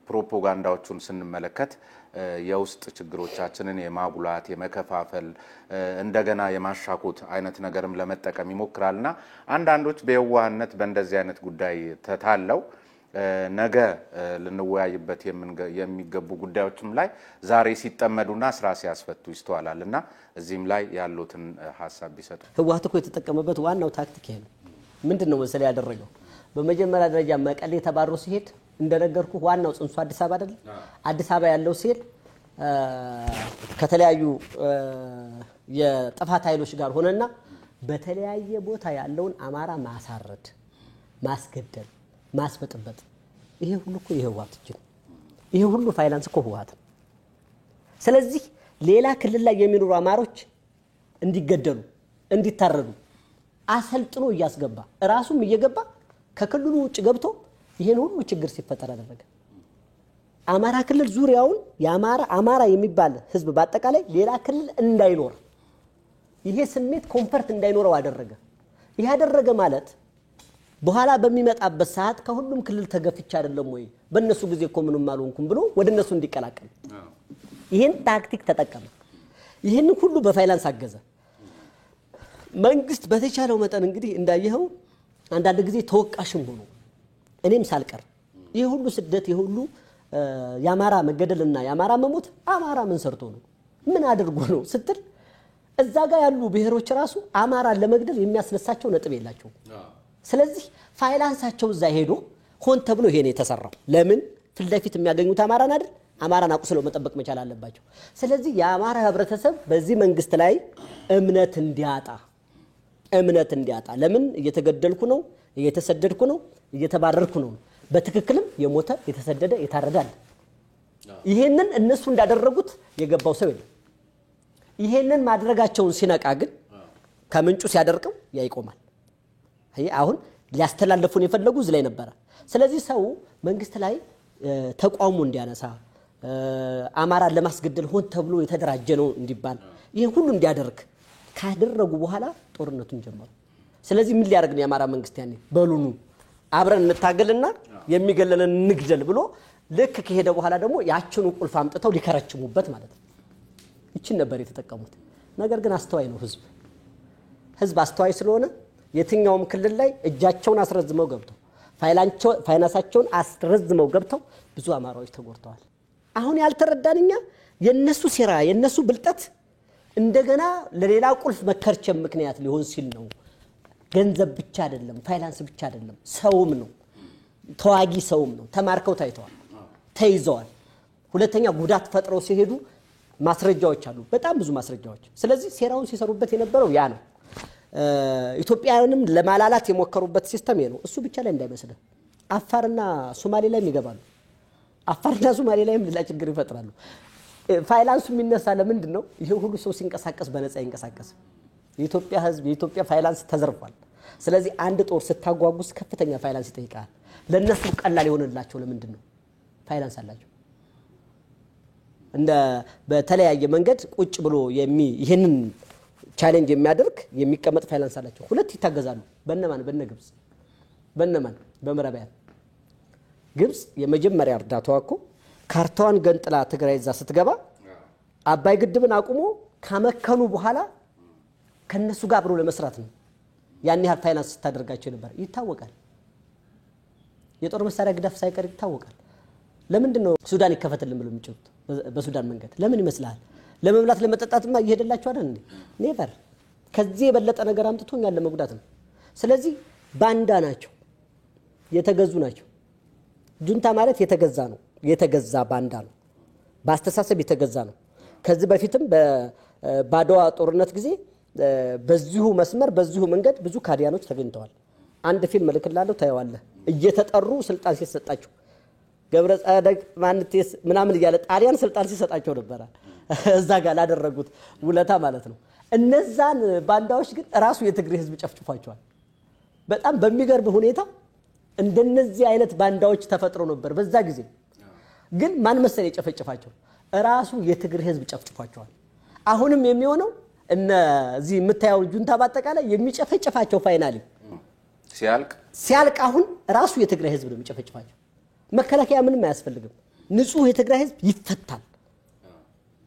ፕሮፓጋንዳዎቹን ስንመለከት የውስጥ ችግሮቻችንን የማጉላት የመከፋፈል እንደገና የማሻኮት አይነት ነገርም ለመጠቀም ይሞክራልና አንዳንዶች በየዋህነት በእንደዚህ አይነት ጉዳይ ተታለው ነገ ልንወያይበት የሚገቡ ጉዳዮችም ላይ ዛሬ ሲጠመዱና ስራ ሲያስፈቱ ይስተዋላልና እዚህም ላይ ያሉትን ሐሳብ ቢሰጡ ህወሓት እኮ የተጠቀመበት ዋናው ታክቲክ ይሄ ነው ምንድነው መሰለ ያደረገው በመጀመሪያ ደረጃ መቀሌ ተባሮ ሲሄድ እንደነገርኩ ዋናው ጽንሱ አዲስ አበባ አይደል አዲስ አበባ ያለው ሲል ከተለያዩ የጥፋት ኃይሎች ጋር ሆነና በተለያየ ቦታ ያለውን አማራ ማሳረድ ማስገደል ማስበጥበጥ ይሄ ሁሉ እኮ የህወሓት እጅ ነው ይሄ ሁሉ ፋይናንስ እኮ ህወሓት ስለዚህ ሌላ ክልል ላይ የሚኖሩ አማሮች እንዲገደሉ እንዲታረዱ አሰልጥኖ ያስገባ ራሱም እየገባ ከክልሉ ውጭ ገብቶ ይሄን ሁሉ ችግር ሲፈጠር አደረገ አማራ ክልል ዙሪያውን አማራ የሚባል ህዝብ በአጠቃላይ ሌላ ክልል እንዳይኖር ይሄ ስሜት ኮንፈርት እንዳይኖረው አደረገ ይሄ አደረገ ማለት በኋላ በሚመጣበት ሰዓት ከሁሉም ክልል ተገፍቻ አይደለም ወይ በእነሱ ጊዜ እኮ ምንም አልሆንኩም ብሎ ወደነሱ እንዲቀላቀል ይሄን ታክቲክ ተጠቀመ ይሄን ሁሉ በፋይናንስ አገዘ መንግስት በተቻለው መጠን እንግዲህ እንዳየኸው አንዳንድ ጊዜ ተወቃሽም ሆኖ እኔም ሳልቀር ይሄ ሁሉ ስደት ይሄ ሁሉ ያማራ መገደልና ያማራ መሞት አማራ ምን ሰርቶ ነው ምን አድርጎ ነው ስትል እዛ ጋር ያሉ ብሔሮች ራሱ አማራ ለመግደል የሚያስነሳቸው ነጥብ የላቸው ስለዚህ ፋይናንሳቸው እዛ ሄዶ ሆን ተብሎ ይሄ ነው የተሰራው ለምን ፍልደፊት የሚያገኙት አማራን አይደል አማራን አቁስለው መጠበቅ መቻል አለባቸው ስለዚህ የአማራ ህብረተሰብ በዚህ መንግስት ላይ እምነት እንዲያጣ ለምን እየተገደልኩ ነው እየተሰደድኩ ነው እየተባረርኩ ነው በትክክልም የሞተ የተሰደደ የታረዳል ይሄንን እነሱ እንዳደረጉት የገባው ሰው የለም ይሄንን ማድረጋቸውን ሲነቃ ግን ከምንጩ ሲያደርቀው ያይቆማል አሁን ሊያስተላልፉን የፈለጉ ዝላይ ነበር ስለዚህ ሰው መንግስት ላይ ተቋሙ እንዲያነሳ አማራ ለማስገደል ሆን ተብሎ የተደራጀ ነው እንዲባል ይሄ ሁሉ እንዲያደርግ ካደረጉ በኋላ ጦርነቱን ጀመሩ ስለዚህ ምን ሊያደርግ ነው የአማራ መንግስት ያኔ በሉኑ አብረን እንታገልና የሚገለለን ንግደል ብሎ ልክ ከሄደ በኋላ ደግሞ ያችኑ ቁልፍ አምጥተው ሊከረችሙበት ማለት ነው እቺን ነበር የተጠቀሙት ነገር ግን አስተዋይ ነው ህዝብ አስተዋይ ስለሆነ የትኛውም ክልል ላይ እጃቸውን አስረዝመው ገብተው ፋይናንሳቸውን አስረዝመው ገብተው ብዙ አማራዎች ተጎርተዋል አሁን ያልተረዳንኛ የነሱ ሴራ የነሱ ብልጠት እንደገና ለሌላ ቁልፍ መከርቸም ምክንያት ሊሆን ሲል ነው ገንዘብ ብቻ አይደለም ፋይናንስ ብቻ አይደለም ሰውም ነው ተዋጊ ሰውም ነው ተማርከው ታይተዋል ተይዘዋል ሁለተኛ ጉዳት ፈጥረው ሲሄዱ ማስረጃዎች አሉ በጣም ብዙ ማስረጃዎች ስለዚህ ሴራውን ሲሰሩበት የነበረው ያ ነው ኢትዮጵያውያንም ለማላላት የሞከሩበት ሲስተም ነው እሱ ብቻ ላይ እንዳይመስል አፋርና ሶማሌ ላይ ይገባሉ አፋርና ሶማሌ ላይም ሌላ ችግር ይፈጥራሉ ፋይናንሱ የሚነሳ ለምንድን ነው ይሄ ሁሉ ሰው ሲንቀሳቀስ በነፃ ይንቀሳቀስ የኢትዮጵያ ህዝብ የኢትዮጵያ ፋይናንስ ተዘርፏል ስለዚህ አንድ ጦር ስታጓጉስ ከፍተኛ ፋይናንስ ይጠይቃል ለነሱ ቀላል ይሆንላቸው ለምንድን ነው ፋይናንስ አላቸው እንደ በተለያየ መንገድ ቁጭ ብሎ ይሄንን ቻሌንጅ የሚያደርግ የሚቀመጥ ፋይናንስ አላቸው ሁለት ይታገዛሉ በእነማን በነግብጽ በእነማን በምዕራባውያን ግብጽ የመጀመሪያ እርዳታዋ እኮ ካርታዋን ገንጥላ ትግራይ እዛ ስትገባ አባይ ግድብን አቁሞ ከመከኑ በኋላ ከነሱ ጋር አብሮ ለመስራት ነው ያን ያህል ፋይናንስ ስታደርጋቸው ነበር ይታወቃል የጦር መሳሪያ ግዳፍ ሳይቀር ይታወቃል ለምንድን ነው ሱዳን ይከፈትልን ብለው የሚጨውት በሱዳን መንገድ ለምን ይመስላል ለመብላት ለመጠጣትማ እየሄደላችሁ አይደል እንዴ ኔቨር ከዚህ የበለጠ ነገር አምጥቶኛል ለመጉዳት ነው ስለዚህ ባንዳ ናቸው የተገዙ ናቸው ጁንታ ማለት የተገዛ ነው የተገዛ ባንዳ ነው በአስተሳሰብ የተገዛ ነው ከዚህ በፊትም በባድዋ ጦርነት ጊዜ በዚሁ መስመር በዚሁ መንገድ ብዙ ካዲያኖች ተገኝተዋል አንድ ፊልም ልክላለሁ ታየዋለህ እየተጠሩ ስልጣን ሲሰጣቸው ገብረ ጻድቅ ማንቴስ ምናምን ይያለ ጣሊያን ስልጣን ሲሰጣቸው ነበር እዛ ጋር ላደረጉት ውለታ ማለት ነው እነዛን ባንዳዎች ግን ራሱ የትግራይ ህዝብ ጨፍጭፏቸዋል በጣም በሚገርም ሁኔታ እንደነዚህ አይነት ባንዳዎች ተፈጥሮ ነበር በዛ ጊዜ ግን ማን መሰለ የጨፈጨፋቸው ራሱ የትግራይ ህዝብ ጨፍጭፏቸዋል አሁንም የሚሆነው እነዚህ የምታየው ጁንታ ባጠቃላይ የሚጨፈጨፋቸው ፋይናሊ ሲያልቅ አሁን ራሱ የትግራይ ህዝብ ነው የሚጨፈጭፋቸው መከላከያ ምንም አያስፈልግም ንጹህ የትግራይ ህዝብ ይፈታል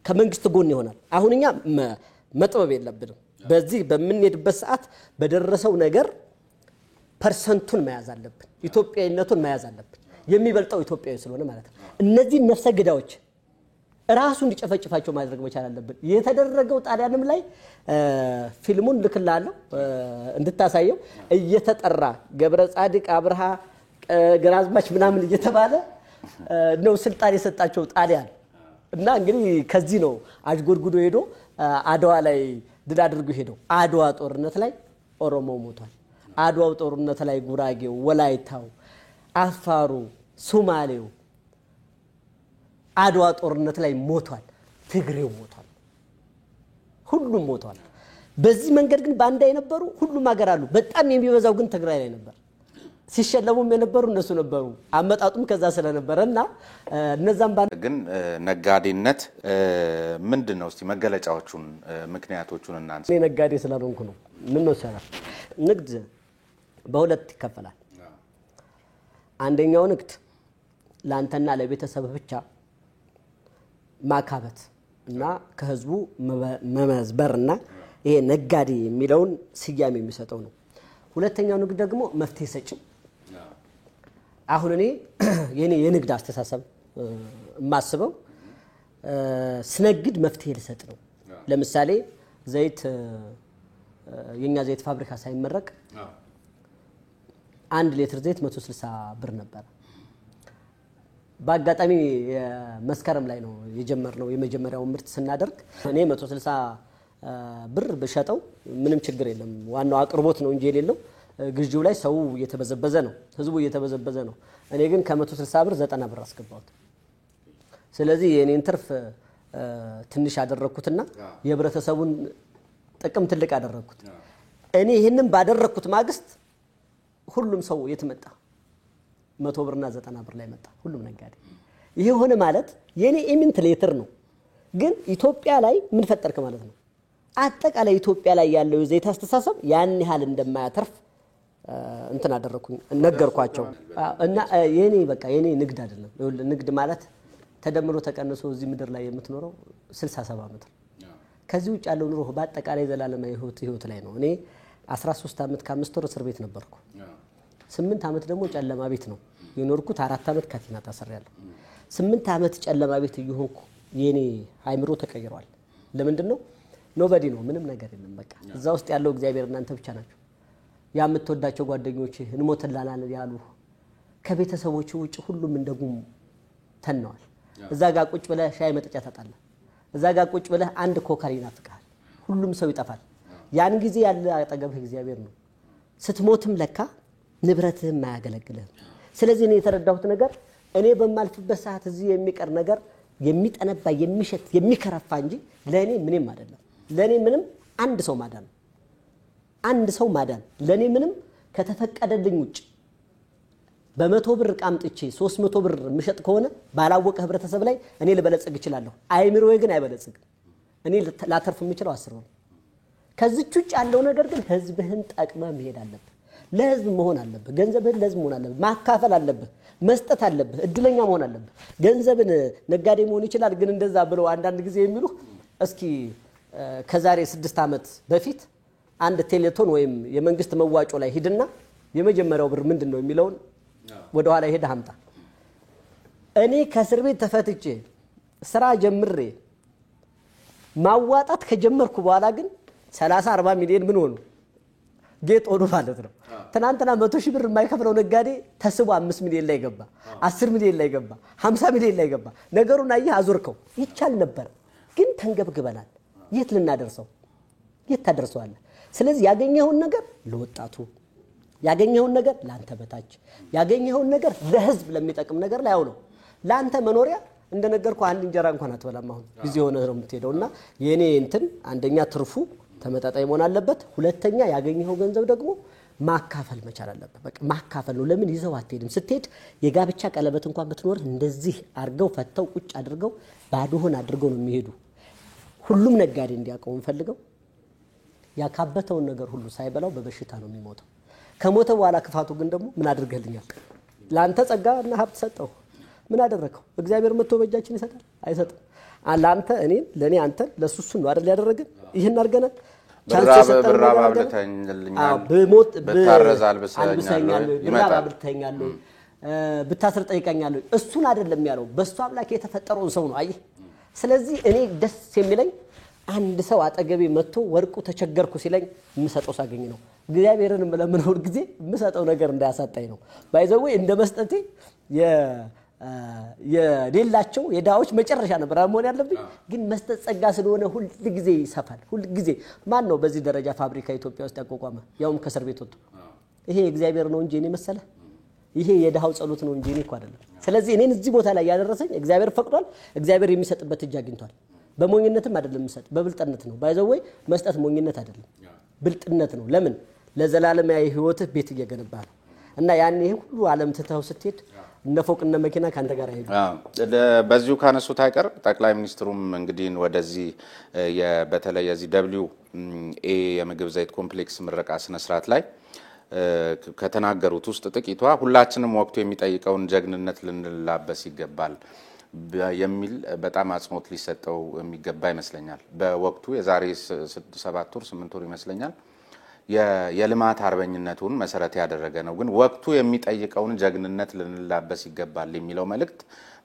ከመንግስት ጎን ይሆናል አሁንኛ መጥበብ የለብንም በዚህ በመንሄድበት ሰዓት በደረሰው ነገር ፐርሰንቱን መያዝ አለብን ኢትዮጵያዊነቱን መያዝ አለብን የሚበልጠው ኢትዮጵያዊ ስለሆነ ማለት ነው እነዚህ ነፍሰ ገዳዮች ራሱ እንዲጨፈጭፋቸው ማድረግ መቻል አለብን የተደረገው ጣሊያንም ላይ ፊልሙን ልክላለሁ እንድታሳየው እየተጠራ ገብረ ጻድቅ አብርሃ ግራዝማች ምናምን እየተባለ ነው ስልጣን የሰጣቸው ጣሊያን እና እንግዲህ ከዚህ ነው አጅጎድጉዶ ሄዶ አድዋ ላይ ድል አድርጎ ሄዶ አድዋ ጦርነት ላይ ኦሮሞ ሞቷል አድዋው ጦርነት ላይ ጉራጌው ወላይታው አፋሩ ሶማሌው አድዋ ጦርነት ላይ ሞቷል ትግሬው ሞቷል ሁሉም ሞቷል በዚህ መንገድ ግን ባንዳ የነበሩ ሁሉም ሀገር አሉ በጣም የሚበዛው ግን ትግራይ ላይ ነበር ሲሸለሙም የነበሩ እነሱ ነበሩ አመጣጡም ከዛ ስለነበረና እነዛም ባንዳ ግን ነጋዴነት ምንድነው እስቲ መገለጫዎቹን ምክንያቶቹን እናንተ ነጋዴ ስላልሆንኩ ነው ምን ነው ሰራ ንግድ በሁለት ይከፈላል አንደኛው ንግድ ላንተና ለቤተሰብ ብቻ ማካበት እና ከህዝቡ መመዝበርና ይሄ ነጋዴ የሚለውን ስያሜ የሚሰጠው ነው ሁለተኛው ንግድ ደግሞ መፍትሄ ሰጪ አሁን እኔ የኔ የንግድ አስተሳሰብ ማስበው ስነግድ መፍትሄ ልሰጥ ነው ለምሳሌ ዘይት የኛ ዘይት ፋብሪካ ሳይመረቅ 1 ሊትር ዘይት 160 ብር ነበር በአጋጣሚ መስከረም ላይ ነው የጀመርነው የመጀመሪያው ምርት ስናደርግ እኔ 160 ብር በሸጠው ምንም ችግር የለም ዋናው አቅርቦት ነው እንጂ የሌለው ግዢው ላይ ሰው እየተበዘበዘ ነው ህዝቡ እየተበዘበዘ ነው እኔ ግን ከ160 ብር 90 ብር አስገባሁት ስለዚህ የኔን ትርፍ ትንሽ አደረኩትና የህብረተሰቡን ጥቅም ትልቅ አደረኩት እኔ ይሄንን ባደረኩት ማግስት ሁሉም ሰው የትመጣ 100 ብርና 90 ብር ላይ መጣ ሁሉም ነጋዴ ይሄ ሆነ ማለት የኔ ኢሚንት ሌተር ነው ግን ኢትዮጵያ ላይ ምን ፈጠርክ ማለት ነው አጠቃላይ ኢትዮጵያ ላይ ያለው ዘይት አስተሳሰብ ያን ያህል እንደማያተርፍ እንትን አደረኩኝ ነገርኳቸው እና የኔ በቃ የኔ ንግድ አይደለም ንግድ ማለት ተደምሮ ተቀንሶ እዚህ ምድር ላይ የምትኖረው 67 ዓመት ከዚህ ውጭ ያለው ኑሮ በአጠቃላይ ዘላለማዊ ህይወት ላይ ነው እኔ 13 ዓመት ከ5 ወር እስር ቤት ነበርኩ 8 ዓመት ደግሞ ጨለማ ቤት ነው የኖርኩት 4 ዓመት ካቲና ታሰሪያለሁ 8 ዓመት ጨለማ ቤት ይሁንኩ የኔ አይምሮ ተቀይሯል ለምንድነው ኖባዲ ነው ምንም ነገር የለም በቃ እዛ ውስጥ ያለው እግዚአብሔር እናንተ ብቻ ናችሁ ያምትወዳቸው ጓደኞች እንሞተላላን ያሉ ከቤተሰቦቹ ውጭ ሁሉም እንደጉም ተነዋል እዛ ጋር ቁጭ ብለህ ሻይ መጠጫ ታጣለህ እዛ ጋር ቁጭ ብለህ አንድ ኮካሪ ይናፍቃል ሁሉም ሰው ይጠፋል ያን ጊዜ ያለ አጠገብህ እግዚአብሔር ነው ስትሞትም ለካ ንብረትህም ማያገለግልህ ስለዚህ እኔ የተረዳሁት ነገር እኔ በማልፍበት ሰዓት እዚህ የሚቀር ነገር የሚጠነባ የሚሸት የሚከረፋ እንጂ ለኔ ምንም አይደለም ለኔ ምንም አንድ ሰው ማዳን ለኔ ምንም ከተፈቀደልኝ ውጭ በ100 ብር ቃምጥቼ 300 ብር ምሸጥ ከሆነ ባላወቀ ህብረተሰብ ላይ እኔ ልበለጽግ ይችላልሁ አይምሮዬ ግን አይበለጽግም እኔ ላተርፍ የምችለው 10 ብር ከዚህ ውጭ ያለው ነገር ግን ህዝብህን ጠቅመህ መሄድ አለበት ለህዝብ መሆን አለበት ገንዘብህን ለህዝብ መሆን አለበት ማካፈል አለበት መስጠት አለበት እድለኛ መሆን አለበት ገንዘብን ነጋዴ መሆን ይችላል ግን እንደዛ ብለው አንዳንድ ጊዜ የሚሉ እስኪ ከዛሬ 6 ዓመት በፊት አንድ ቴሌቶን ወይም የመንግስት መዋጮ ላይ ሂድና የመጀመሪያው ብር ምንድነው የሚለውን ወደ ኋላ ሄደ አምጣ እኔ ከእስር ቤት ተፈትቼ ስራ ጀምሬ ማዋጣት ከጀመርኩ በኋላ ግን 30 40 ሚሊዮን ምን ሆኑ ጌጥ ሆኖ ማለት ነው ትናንትና 100 ሺህ ብር የማይከፍለው ነጋዴ ተስቦ 5 ሚሊዮን ላይ ገባ 10 ሚሊዮን ላይ ገባ 50 ሚሊዮን ላይ ገባ ነገሩን አየህ አዙርከው ይቻል ነበር ግን ተንገብግበናል የት ልናደርሰው የት ታደርሰዋለህ ስለዚህ ያገኘውን ነገር ለወጣቱ ያገኘውን ነገር ላንተ በታች ያገኘውን ነገር ለህዝብ ለሚጠቅም ነገር ላይ አውለው ላንተ መኖሪያ እንደነገርኩ አንድ እንጀራ እንኳን አትበላም አሁን ጊዜ ሆነ ነው የምትሄደውና የኔ እንትን አንደኛ ትርፉ ተመጣጣኝ መሆን አለበት ሁለተኛ ያገኘው ገንዘብ ደግሞ ማካፈል መቻል አለበት በቃ ማካፈል ነው ለምን ይዘው አትሄድም ስትሄድ የጋብቻ ቀለበት እንኳን ብትኖር እንደዚህ አርገው ፈተው ቁጭ አድርገው ባዶሆን አድርገው ነው የሚሄዱ ሁሉም ነጋዴ እንዲያቀው እንፈልገው ያካበተውን ነገር ሁሉ ሳይበላው በበሽታ ነው የሚሞተው ከሞተ በኋላ ክፋቱ ግን ደግሞ ምን አድርገህልኛል ላንተ ጸጋና ሀብት ሰጠው ምን አደረከው እግዚአብሔር መጥቶ በእጃችን ይሰጣል አይሰጥም ላንተ እኔን ለኔ አንተ ለሱሱ ነው አይደል ያደረገን ይሄን አርገናል ብራብ አብልተኛል በታረዛል በሰኛል ይመጣል ብታኛል ብታስር ጠይቀኛል እሱን አይደለም ያለው በሱ አምላክ የተፈጠረው ሰው ነው አይ ስለዚህ እኔ ደስ የሚለኝ አንድ ሰው አጠገቤ መጥቶ ወርቁ ተቸገርኩ ሲለኝ ምሰጠው ሳገኝ ነው እግዚአብሔርን ለምንሆን ጊዜ ምሰጠው ነገር እንዳያሳጣኝ ነው ባይዘው እንደ መስጠቴ የሌላቸው የዳዎች መጨረሻ ነበር አሞን ያለብኝ ግን መስጠት ጸጋ ስለሆነ ሁሉ ጊዜ ይሰፋል ሁሉ ጊዜ ማን ነው በዚህ ደረጃ ፋብሪካ ኢትዮጵያ ውስጥ ያቋቋመ ያውም ከእስር ቤት ወጥቶ ይሄ እግዚአብሔር ነው እንጂ እኔ መሰለ ይሄ የዳው ጸሎት ነው እንጂ እኔ እኮ አይደለም ስለዚህ እኔን እዚህ ቦታ ላይ ያደረሰኝ እግዚአብሔር ፈቅዷል እግዚአብሔር የሚሰጥበት እጅ አግኝቷል በሞኝነትም አይደለም መስጠት በብልጥነት ነው ባይዘው መስጠት ሞኝነት አይደለም ብልጥነት ነው ለምን ለዘላለማዊ ህይወትህ ቤት እየገነባ ነው እና ያኔ ሁሉ ዓለም ተታው ስትሄድ እነ ፎቅና መኪና ካንተ ጋር አይሄዱ በዚሁ ካነሱት አይቀር ጠቅላይ ሚኒስትሩም እንግዲህ ወደዚህ በተለይ የዚህ WA የምግብ ዘይት ኮምፕሌክስ ምረቃ ስነ ስርዓት ላይ ከተናገሩት ውስጥ ጥቂቷ ሁላችንም ወቅቱ የሚጠይቀውን ጀግንነት ልንላበስ ይገባል የሚል በጣም አጽንኦት ሊሰጠው የሚገባ ይመስለኛል በወቅቱ የዛሬ 7 ወር 8 ወር ይመስለኛል የልማት አርበኝነቱን መሰረት ያደረገ ነው ግን ወቅቱ የሚጠይቀውን ጀግንነት ልንላበስ ይገባል የሚለው መልእክት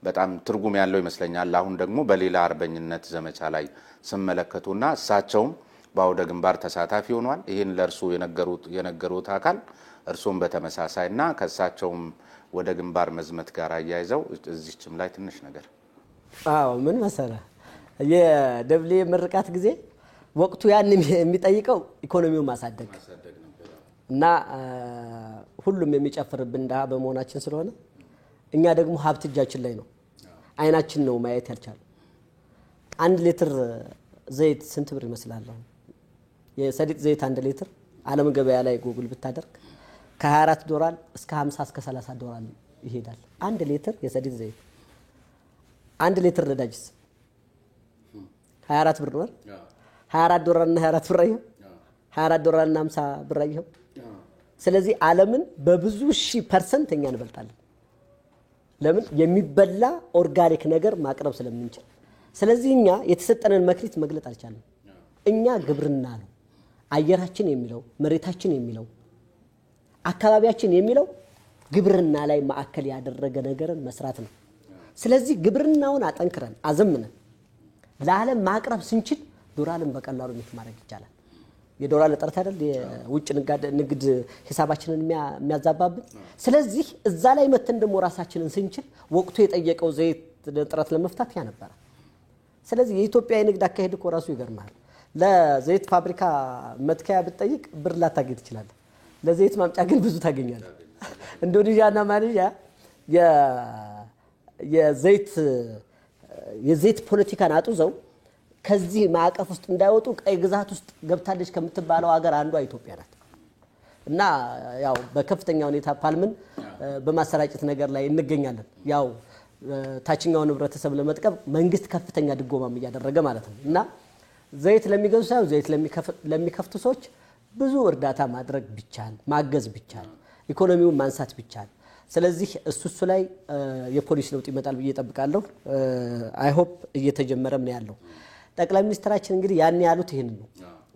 በጣም ትርጉም ያለው ይመስለኛል አሁን ደግሞ በሌላ አርበኝነት ዘመቻ ላይ ስመለከቱና እሳቸውም ባውደ ግንባር ተሳታፊ ሆኗል ይሄን ለርሱ የነገሩት አካል እርሱም በተመሳሳይና ከሳቸውም ወደ ግንባር መዝመት ጋር ያያይዘው እዚህም ላይ ትንሽ ነገር ምን መሰለ የደብሌ ምርቃት ጊዜ ወቅቱ ያን የሚጠይቀው ኢኮኖሚው ማሳደግ እና ሁሉም የሚጨፍርብን ዳ በመሆናችን ስለሆነ እኛ ደግሞ ሀብት እጃችን ላይ ነው አይናችን ነው ማየት ያልቻለ 1 ሊትር ዘይት ስንት ብር ይመስላል የሰዲጥ ዘይት 1 ሊትር ዓለም ገበያ ላይ ጉግል ብታደርግ ከ$24 እስከ 50 እስከ $30 ይሄዳል 1 ሊትር የሰዲጥ ዘይት 1 ሊትር ነዳጅስ 24 ብር ነው $24 እና 24 ብር አይው $24 እና 50 ብር አይው ስለዚህ ዓለምን በብዙ %% እኛ እንበልጣለን ለምን የሚበላ ኦርጋኒክ ነገር ማቅረብ ስለምንችል ስለዚህ እኛ የተሰጠነን መክሊት መግለጥ አልቻለም እኛ ግብርና ነው አየራችን የሚለው መሬታችን የሚለው አካባቢያችን የሚለው ግብርና ላይ ማዕከል ያደረገ ነገርን መስራት ነው ስለዚህ ግብርናውን አጠንክረን አዘምነን ለዓለም ማቅረብ ስንችል ዶላርን በቀላሉ ማድረግ ይቻላል የዶላር ለጥረት አይደል የውጭ ንግድ ሂሳባችንን የሚያዛባብን ስለዚህ እዛ ላይ መተን ደሞ ራሳችንን ስንችል ወቅቱ የጠየቀው ዘይት ጥረት ለመፍታት ያ ነበር ስለዚህ የኢትዮጵያ የንግድ አካሄድ እኮ ራሱ ይገርማል ለዘይት ፋብሪካ መትከያ ብትጠይቅ ብር ላታገኝ ይችላል ለዘይት ማምጫ ግን ብዙ ታገኛለህ ኢንዶኔዥያና ማሌዥያ የዘይት ፖለቲካን አጡዘው ከዚህ ማዕቀፍ ውስጥ እንዳይወጡ ቀይ ግዛት ውስጥ ገብታለች ከምትባለው ሀገር አንዷ ኢትዮጵያ ናት እና ያው በከፍተኛ ሁኔታ ፓልምን በማሰራጨት ነገር ላይ እንገኛለን ያው ታችኛው ንብረተሰብ ለመጥቀም መንግስት ከፍተኛ ድጎማም ያደረገ ማለት ነው እና ዘይት ለሚገዙ ሳይሆን ዘይት ለሚከፍቱ ሰዎች ብዙ እርዳታ ማድረግ ቢቻል ማገዝ ቢቻል ኢኮኖሚውን ማንሳት ቢቻል ስለዚህ እሱ ላይ የፖሊሲ ለውጥ ይመጣል ብዬ እጠብቃለሁ አይ ሆፕ እየተጀመረም ነው ያለው ጠቅላይ ሚኒስትራችን እንግዲህ ያን ያሉት ይሄን ነው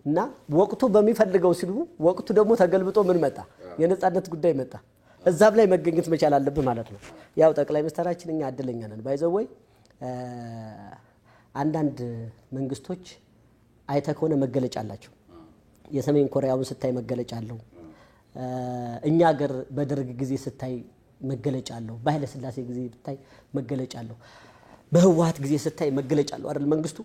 እና ወቅቱ በሚፈልገው ሲሉ ወቅቱ ደግሞ ተገልብጦ ምን መጣ የነጻነት ጉዳይ መጣ እዛም ላይ መገኘት መቻል አለበት ማለት ነው ያው ጠቅላይ ሚኒስትራችን እኛ አደለኛ ነን ባይዘው ወይ አንዳንድ መንግስቶች አይተከሆነ መገለጫ አላቸው የሰሜን ኮሪያውን ስታይ መገለጫ አለው እኛ ሀገር በደርግ ጊዜ ስታይ መገለጫ አለው በኃይለ ሥላሴ ጊዜ ስታይ መገለጫ አለው በህወሓት ጊዜ ስታይ መገለጫ አለው አይደል መንግስቱ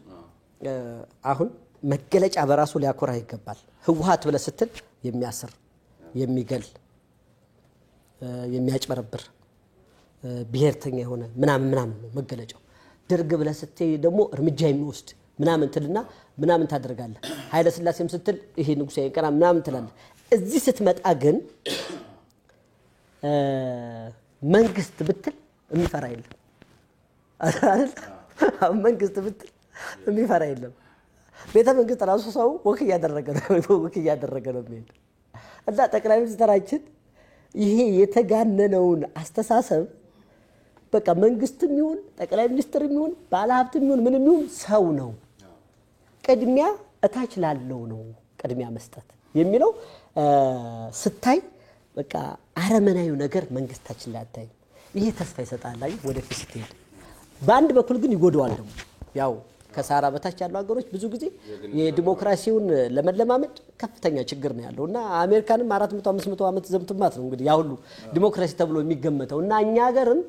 አሁን መገለጫ በራሱ ሊያኮራ ይገባል ህወሓት ብለ ስትል የሚያስር የሚገል የሚያጭበረብር ብሔርተኛ የሆነ ምናምን ነው መገለጫው ደርግ ብለ ስትይ ደግሞ እርምጃ የሚወስድ ምናምን ትልና ምናምን ታደርጋለህ ኃይለ ሥላሴም ስትል ይሄ ንጉስ ያንቀራ ምናምን ትላለህ እዚህ ስትመጣ ግን መንግስት ብትል የሚፈራ የለም አይደል መንግስት ብትል የሚፈራ የለም ቤተ መንግስት ራሱ ሰው ወክ ያደረገ ነው የሚሄድ እና ጠቅላይ ሚኒስትራችን ይሄ የተጋነነውን አስተሳሰብ በቃ መንግስትም ይሁን ጠቅላይ ሚኒስትርም ይሁን ባለሀብትም ይሁን ምንም ይሁን ሰው ነው ቅድሚያ እታች ላለው ነው ቅድሚያ መስጠት የሚለው ስታይ በቃ አረመናዩ ነገር መንግስታችን ላይ አታይ ይሄ ተስፋ ይሰጣል ላይ ወደፊት ስትሄድ በአንድ በኩል ግን ይጎደዋል ደግሞ ያው ከሳራ በታች ያለው ሀገሮች ብዙ ጊዜ የዲሞክራሲውን ለመለማመድ ከፍተኛ ችግር ነው ያለውና አሜሪካንም 400 500 ዓመት ዘምትማት ነው እንግዲህ ያው ሁሉ ዲሞክራሲ ተብሎ የሚገመተውና እኛ ሀገርን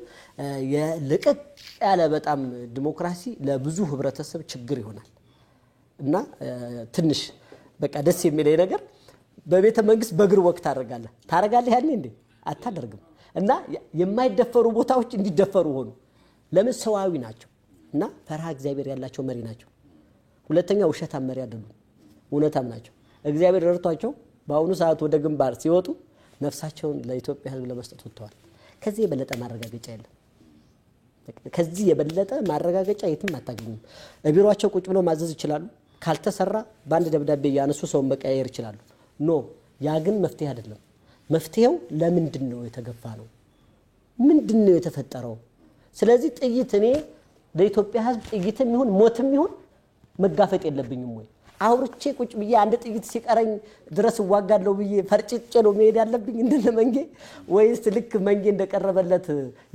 የልቀቅ ያለ በጣም ዲሞክራሲ ለብዙ ህብረተሰብ ችግር ይሆናል እና ትንሽ በቃ ደስ የሚለኝ ነገር በቤተ መንግስት በእግር ወቅት ታረጋለህ ያኔ እንዴ አታደርግም እና የማይደፈሩ ቦታዎች እንዲደፈሩ ሆኑ ለምን ሰዋዊ ናቸው እና ፈርሃ እግዚአብሔር ያላቸው መሪ ናቸው ሁለተኛ ውሸታም መሪ አይደሉም እውነታም ናቸው እግዚአብሔር ረድቷቸው በአሁኑ ሰዓት ወደ ግንባር ሲወጡ ነፍሳቸውን ለኢትዮጵያ ህዝብ ለመስጠት ወጥተዋል ከዚህ የበለጠ ማረጋገጫ የለም ከዚህ የበለጠ ማረጋገጫ የትም አታገኙም ቢሮአቸው ቁጭ ብለው ማዘዝ ይችላሉ ካልተሰራ ባንድ ደብዳቤ ያነሱ ሰው መቀየር ይችላሉ ኖ ያ ግን መፍትሄ አይደለም መፍትሄው ለምንድነው የተገፋ ነው ምንድነው የተፈጠረው ስለዚህ ጥይት እኔ ለኢትዮጵያ ህዝብ ጥይትም ይሁን ሞትም ይሁን መጋፈጥ የለብኝም ወይ አውርቼ ቁጭ ብዬ አንድ ጥይት ሲቀረኝ ድረስ ዋጋለው ብዬ ፈርጭጭ ነው መሄድ ያለብኝ እንደነ መንጌ ወይስ ልክ መንጌ እንደቀረበለት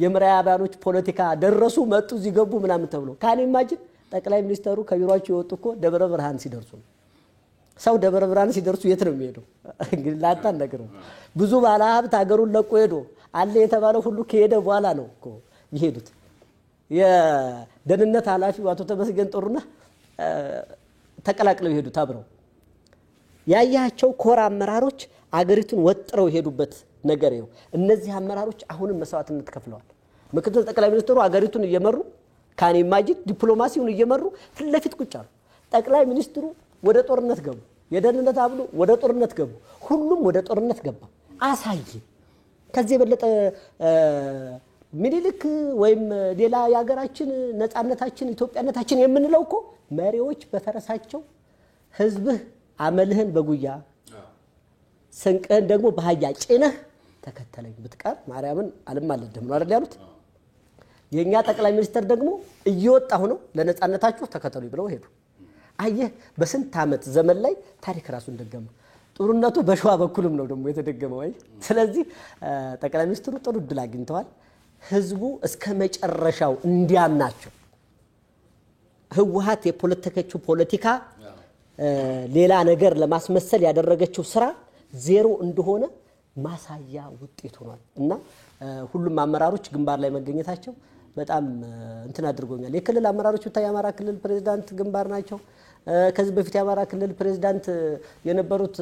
የምራያባኖች ፖለቲካ ደረሱ መጡ ሲገቡ ምናምን ተብሎ ካኔ ማጅን ጠቅላይ ሚኒስተሩ ከቢሮአቸው ይወጡኮ ደብረ ብርሃን ሲደርሱ ሰው ደብረ ብርሃን ሲደርሱ የት ነው የሚሄደው እንግዲህ ላጣን ነገር ነው ብዙ ባለሀብት ሀገሩን ለቆ ሄዶ አለ የተባለው ሁሉ ከሄደ በኋላ ነው እኮ ይሄዱት የደህንነት ኃላፊው አቶ ተመስገን ጥሩና ተቀላቅለው ይሄዱት አብረው ያያቸው ኮራ አመራሮች አገሪቱን ወጥረው ይሄዱበት ነገር ነው እነዚህ አመራሮች አሁንም መስዋዕትነት ከፍለዋል ምክትል ጠቅላይ ሚኒስትሩ አገሪቱን እየመሩ ካን ኢማጂን ዲፕሎማሲውን እየመሩ ፍለፊት ቁጭ አሉ ጠቅላይ ሚኒስትሩ ወደ ጦርነት ገቡ የደህንነት አብሉ ወደ ጦርነት ገቡ ሁሉም ወደ ጦርነት ገባ አሳየ ከዚህ በለጠ ምኒልክ ወይም ሌላ ያገራችን ነፃነታችን ኢትዮጵያነታችን የምንለውኮ መሪዎች በፈረሳቸው ህዝብህ አመልህን በጉያ ስንቅህን ደግሞ በአህያ ጭነህ ተከተለኝ ብትቀር ማርያምን አልማለድህም ነው አይደል ያሉት የኛ ጠቅላይ ሚኒስትር ደግሞ እየወጣው ነው ለነፃነታችሁ ተከተሉኝ ብለው ሄዱ አየህ በስንት ዓመት ዘመን ላይ ታሪክ ራሱን ደገመ ጦርነቱ በሸዋ በኩልም ነው ደግሞ የተደገመው አይ ስለዚህ ጠቅላይ ሚኒስትሩ ጥሩ ድል አግኝተዋል ህዝቡ እስከ መጨረሻው እንዲያምናቸው ህወሓት የፖለቲካቸው ፖለቲካ ሌላ ነገር ለማስመሰል ያደረገችው ስራ ዜሮ እንደሆነ ማሳያ ውጤት ሆኗል እና ሁሉም አመራሮች ግንባር ላይ መገኘታቸው በጣም እንትን አድርጎኛል የክልል አመራሮች ብታይ አማራ ክልል ፕሬዝዳንት ግንባር ናቸው ከዚህ በፊት የአማራ ክልል ፕሬዝዳንት የነበሩት